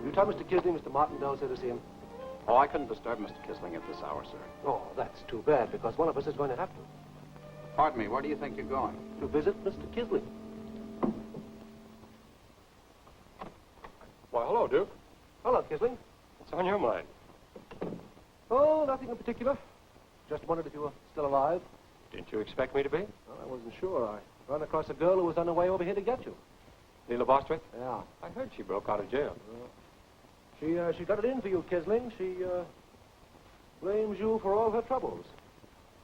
[SPEAKER 2] You tell Mr. Kisling Mr. Martindale's here to see him.
[SPEAKER 11] Oh, I couldn't disturb Mr. Kisling at this hour, sir.
[SPEAKER 2] Oh, that's too bad, because one of us is going to have to.
[SPEAKER 11] Pardon me, where do you think you're going?
[SPEAKER 2] To visit Mr. Kisling.
[SPEAKER 12] Why, hello, Duke.
[SPEAKER 2] Hello, Kisling.
[SPEAKER 12] What's on your mind?
[SPEAKER 2] Oh, nothing in particular. Just wondered if you were still alive.
[SPEAKER 12] Didn't you expect me to be?
[SPEAKER 2] Well, I wasn't sure. I ran across a girl who was on her way over here to get you.
[SPEAKER 12] Leela Bostwick?
[SPEAKER 2] Yeah.
[SPEAKER 12] I heard she broke out of jail.
[SPEAKER 2] She got it in for you, Kisling. She blames you for all her troubles.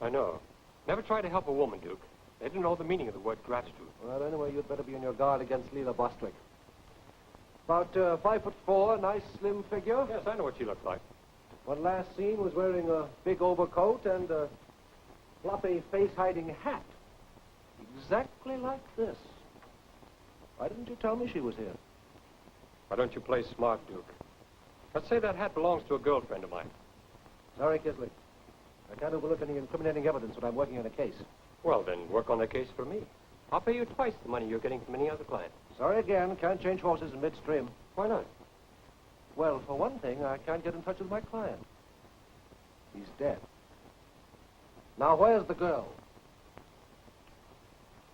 [SPEAKER 12] I know. Never try to help a woman, Duke. They didn't know the meaning of the word gratitude.
[SPEAKER 2] Well, anyway, you'd better be on your guard against Leela Bostwick. About 5'4", nice slim figure.
[SPEAKER 12] Yes, I know what she looked like.
[SPEAKER 2] When last seen was wearing a big overcoat and a floppy face-hiding hat. Exactly like this. Why didn't you tell me she was here?
[SPEAKER 12] Why don't you play smart, Duke? Let's say that hat belongs to a girlfriend of mine.
[SPEAKER 2] Sorry, Kisling. I can't overlook any incriminating evidence when I'm working on a case.
[SPEAKER 12] Well, then, work on the case for me. I'll pay you twice the money you're getting from any other client.
[SPEAKER 2] Sorry again. Can't change horses in midstream.
[SPEAKER 12] Why not?
[SPEAKER 2] Well, for one thing, I can't get in touch with my client. He's dead. Now, where's the girl?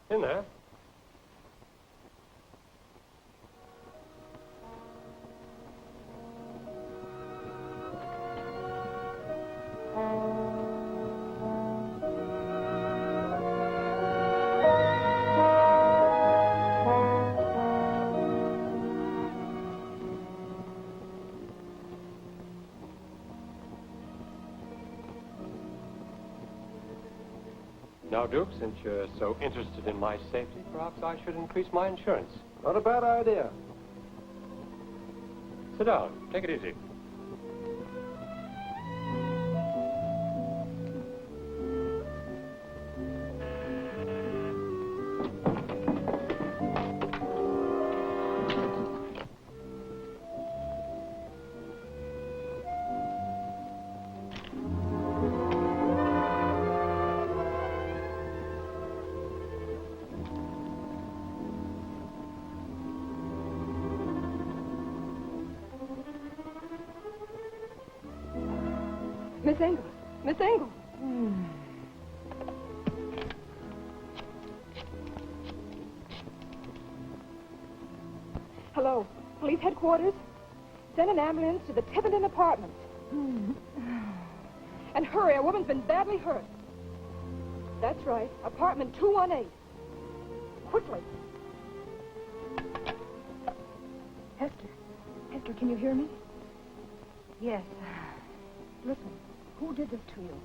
[SPEAKER 12] In there. Now, Duke, since you're so interested in my safety, perhaps I should increase my insurance.
[SPEAKER 2] Not a bad idea.
[SPEAKER 12] Sit down. Take it easy.
[SPEAKER 1] Miss Ingalls. Miss Ingalls. Hello, police headquarters? Send an ambulance to the Tiverton apartments. And hurry, a woman's been badly hurt. That's right, apartment 218. Quickly. Hester, can you hear me? Yes. Listen, who did this to you?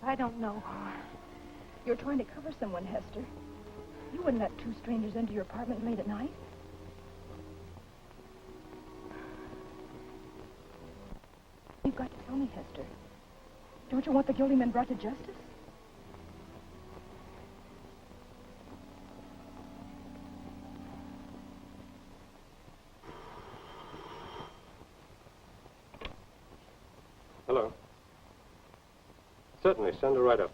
[SPEAKER 1] I don't know. You're trying to cover someone, Hester. You wouldn't let two strangers into your apartment late at night. You've got to tell me, Hester. Don't you want the guilty men brought to justice?
[SPEAKER 12] Hello. Certainly, send her right up.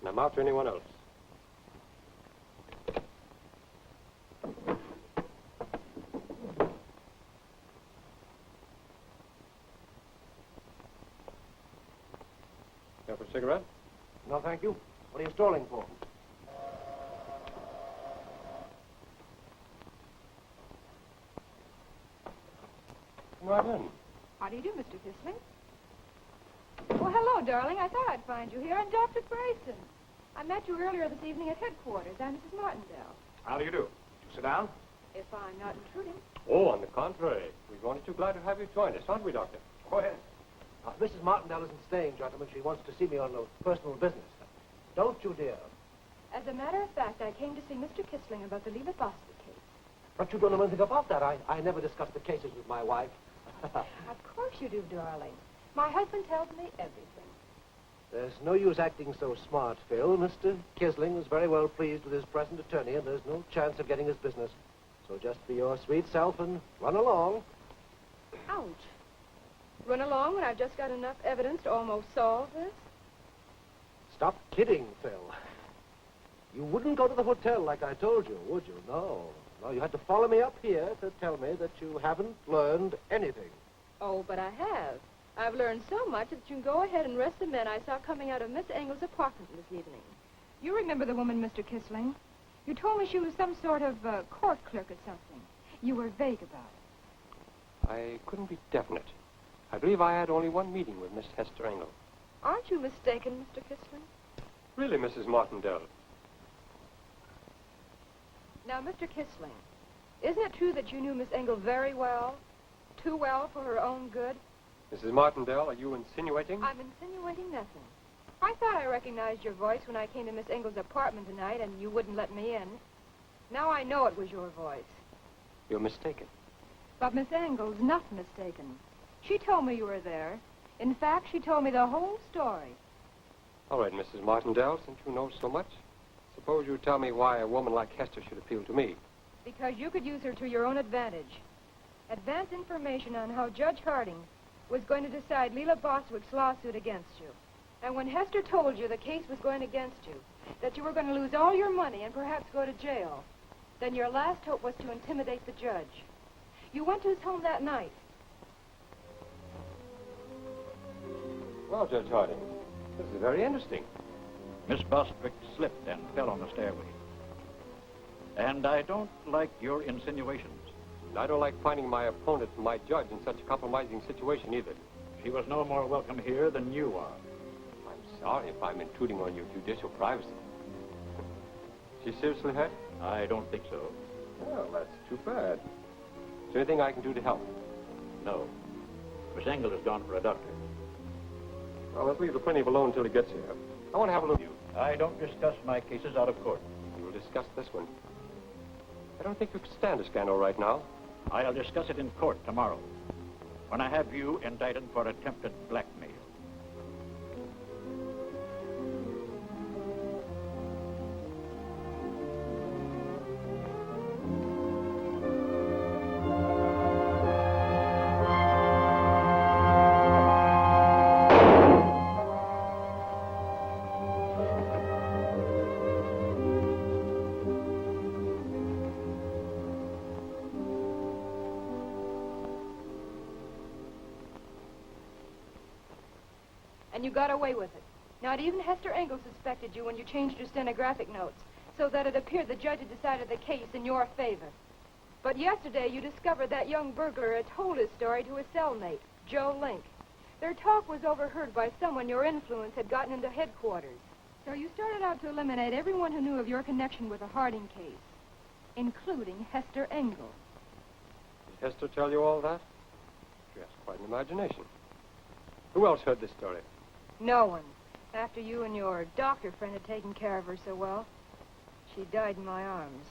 [SPEAKER 12] And I'm out to anyone else. Care for a cigarette?
[SPEAKER 2] No, thank you. What are you stalling for?
[SPEAKER 12] Come right in.
[SPEAKER 1] How do you do, Mr. Kissling? Well, hello, darling. I thought I'd find you here. I'm Dr. Grayson. I met you earlier this evening at headquarters. I'm Mrs. Martindale.
[SPEAKER 12] How do you do? You sit down.
[SPEAKER 1] If I'm not intruding.
[SPEAKER 12] Oh, on the contrary. We're only too glad to have you join us, aren't we, Doctor?
[SPEAKER 2] Go ahead. Mrs. Martindale isn't staying, gentlemen. She wants to see me on personal business. Don't you, dear?
[SPEAKER 1] As a matter of fact, I came to see Mr. Kissling about the Leela Boston case.
[SPEAKER 2] But you don't know anything about that. I never discuss the cases with my wife.
[SPEAKER 1] Of course you do, darling. My husband tells me everything.
[SPEAKER 2] There's no use acting so smart, Phil. Mr. Kisling is very well pleased with his present attorney, and there's no chance of getting his business. So just be your sweet self and run along.
[SPEAKER 1] Ouch. Run along when I've just got enough evidence to almost solve this?
[SPEAKER 2] Stop kidding, Phil. You wouldn't go to the hotel like I told you, would you? No. No, you had to follow me up here to tell me that you haven't learned anything.
[SPEAKER 1] Oh, but I have. I've learned so much that you can go ahead and arrest the men I saw coming out of Miss Engel's apartment this evening. You remember the woman, Mr. Kissling? You told me she was some sort of court clerk or something. You were vague about it.
[SPEAKER 12] I couldn't be definite. I believe I had only one meeting with Miss Hester Engel.
[SPEAKER 1] Aren't you mistaken, Mr. Kissling?
[SPEAKER 12] Really, Mrs. Martindale?
[SPEAKER 1] Now, Mr. Kissling, isn't it true that you knew Miss Engel very well? Too well for her own good?
[SPEAKER 12] Mrs. Martindale, are you insinuating?
[SPEAKER 1] I'm insinuating nothing. I thought I recognized your voice when I came to Miss Engel's apartment tonight and you wouldn't let me in. Now I know it was your voice.
[SPEAKER 12] You're mistaken.
[SPEAKER 1] But Miss Engel's not mistaken. She told me you were there. In fact, she told me the whole story.
[SPEAKER 12] All right, Mrs. Martindale, since you know so much, suppose you tell me why a woman like Hester should appeal to me.
[SPEAKER 1] Because you could use her to your own advantage. Advance information on how Judge Harding was going to decide Leela Bostwick's lawsuit against you. And when Hester told you the case was going against you, that you were going to lose all your money and perhaps go to jail, then your last hope was to intimidate the judge. You went to his home that night.
[SPEAKER 12] Well, Judge Harding, this is very interesting.
[SPEAKER 14] Miss Bostwick slipped and fell on the stairway. And I don't like your insinuations.
[SPEAKER 12] I don't like finding my opponent, my judge, in such a compromising situation either.
[SPEAKER 14] She was no more welcome here than you are.
[SPEAKER 12] I'm sorry if I'm intruding on your judicial privacy. She seriously hurt?
[SPEAKER 14] I don't think so.
[SPEAKER 12] Well, that's too bad. Is there anything I can do to help?
[SPEAKER 14] No. Miss Engel has gone for a doctor.
[SPEAKER 12] Well, let's leave the plaintiff alone until he gets here. I want to have a look at you.
[SPEAKER 14] I don't discuss my cases out of court.
[SPEAKER 12] We'll discuss this one. I don't think you can stand a scandal right now.
[SPEAKER 14] I'll discuss it in court tomorrow, when I have you indicted for attempted blackmail.
[SPEAKER 1] and you got away with it. Not even Hester Engel suspected you when you changed your stenographic notes, so that it appeared the judge had decided the case in your favor. But yesterday you discovered that young burglar had told his story to his cellmate, Joe Link. Their talk was overheard by someone your influence had gotten into headquarters. So you started out to eliminate everyone who knew of your connection with the Harding case, including Hester Engel.
[SPEAKER 12] Did Hester tell you all that? She has quite an imagination. Who else heard this story?
[SPEAKER 1] No one. After you and your doctor friend had taken care of her so well, she died in my arms.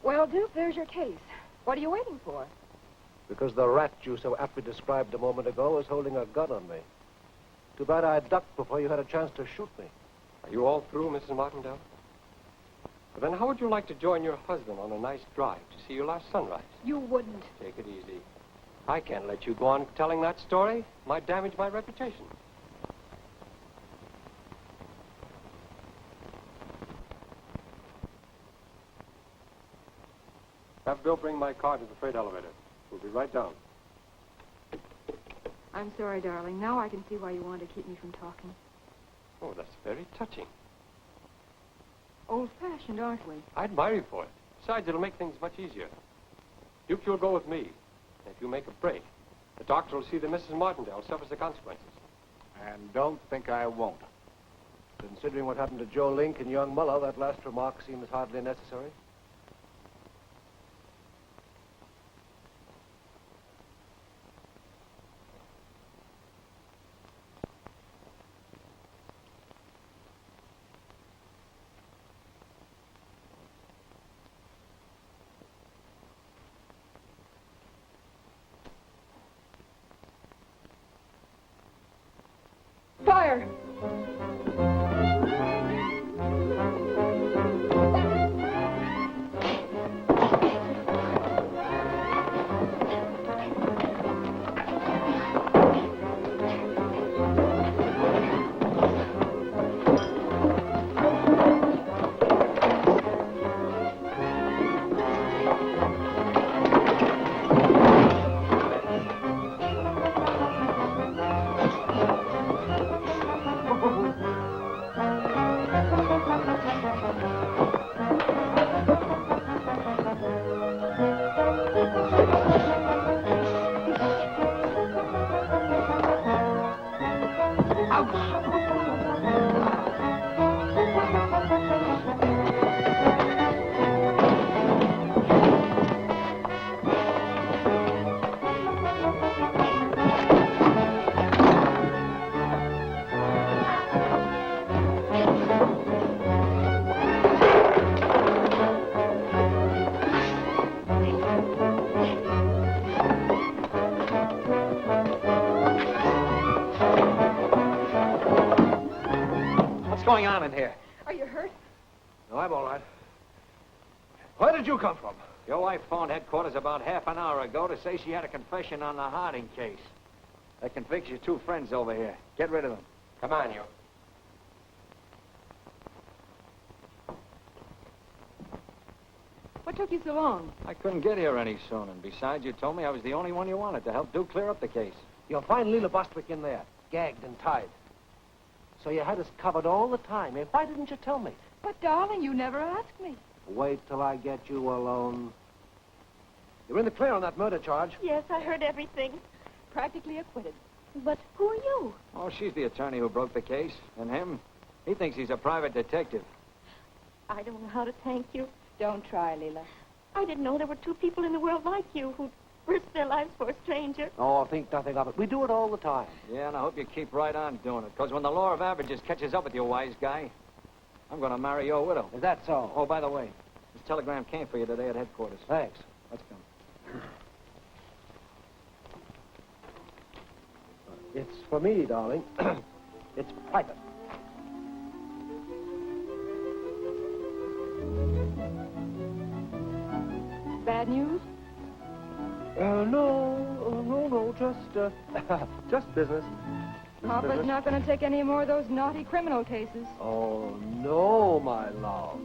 [SPEAKER 1] Well, Duke, there's your case. What are you waiting for?
[SPEAKER 2] Because the rat you so aptly described a moment ago was holding a gun on me. Too bad I ducked before you had a chance to shoot me.
[SPEAKER 12] Are you all through, Mrs. Martindale? Well, then how would you like to join your husband on a nice drive to see your last sunrise?
[SPEAKER 1] You wouldn't.
[SPEAKER 12] Take it easy. I can't let you go on telling that story. Might damage my reputation. Have Bill bring my car to the freight elevator. We'll be right down.
[SPEAKER 1] I'm sorry, darling. Now I can see why you wanted to keep me from talking.
[SPEAKER 12] Oh, that's very touching.
[SPEAKER 1] Old-fashioned, aren't we?
[SPEAKER 12] I admire you for it. Besides, it'll make things much easier. Duke, you'll go with me. If you make a break, the doctor will see that Mrs. Martindale suffers the consequences.
[SPEAKER 5] And don't think I won't.
[SPEAKER 2] Considering what happened to Joe Link and young Muller, that last remark seems hardly necessary.
[SPEAKER 1] Fire!
[SPEAKER 7] What's going on in here?
[SPEAKER 1] Are you hurt?
[SPEAKER 2] No, I'm all right. Where did you come from?
[SPEAKER 7] Your wife phoned headquarters about half an hour ago to say she had a confession on the Harding case. That convicts your two friends over here. Get rid of them.
[SPEAKER 12] Come on, you.
[SPEAKER 1] What took you so long?
[SPEAKER 7] I couldn't get here any sooner. And besides, you told me I was the only one you wanted to help Duke clear up the case.
[SPEAKER 2] You'll find Leela Bostwick in there, gagged and tied. So you had us covered all the time. Eh? Why didn't you tell me?
[SPEAKER 1] But, darling, you never asked me.
[SPEAKER 2] Wait till I get you alone. You're in the clear on that murder charge.
[SPEAKER 9] Yes, I heard everything.
[SPEAKER 1] Practically acquitted.
[SPEAKER 9] But who are you?
[SPEAKER 7] Oh, she's the attorney who broke the case. And him, he thinks he's a private detective.
[SPEAKER 9] I don't know how to thank you.
[SPEAKER 1] Don't try, Leela.
[SPEAKER 9] I didn't know there were two people in the world like you who'd risk their lives for a stranger.
[SPEAKER 2] Oh, think nothing of it. We do it all the time.
[SPEAKER 7] Yeah, and I hope you keep right on doing it. Because when the law of averages catches up with you, wise guy, I'm going to marry your widow.
[SPEAKER 2] Is that so?
[SPEAKER 7] Oh, by the way, this telegram came for you today at headquarters.
[SPEAKER 2] Thanks.
[SPEAKER 7] Let's go.
[SPEAKER 2] It's for me, darling. It's private.
[SPEAKER 1] Bad news?
[SPEAKER 2] No, just business.
[SPEAKER 1] Papa's not going to take any more of those naughty criminal cases.
[SPEAKER 2] Oh, no, my love.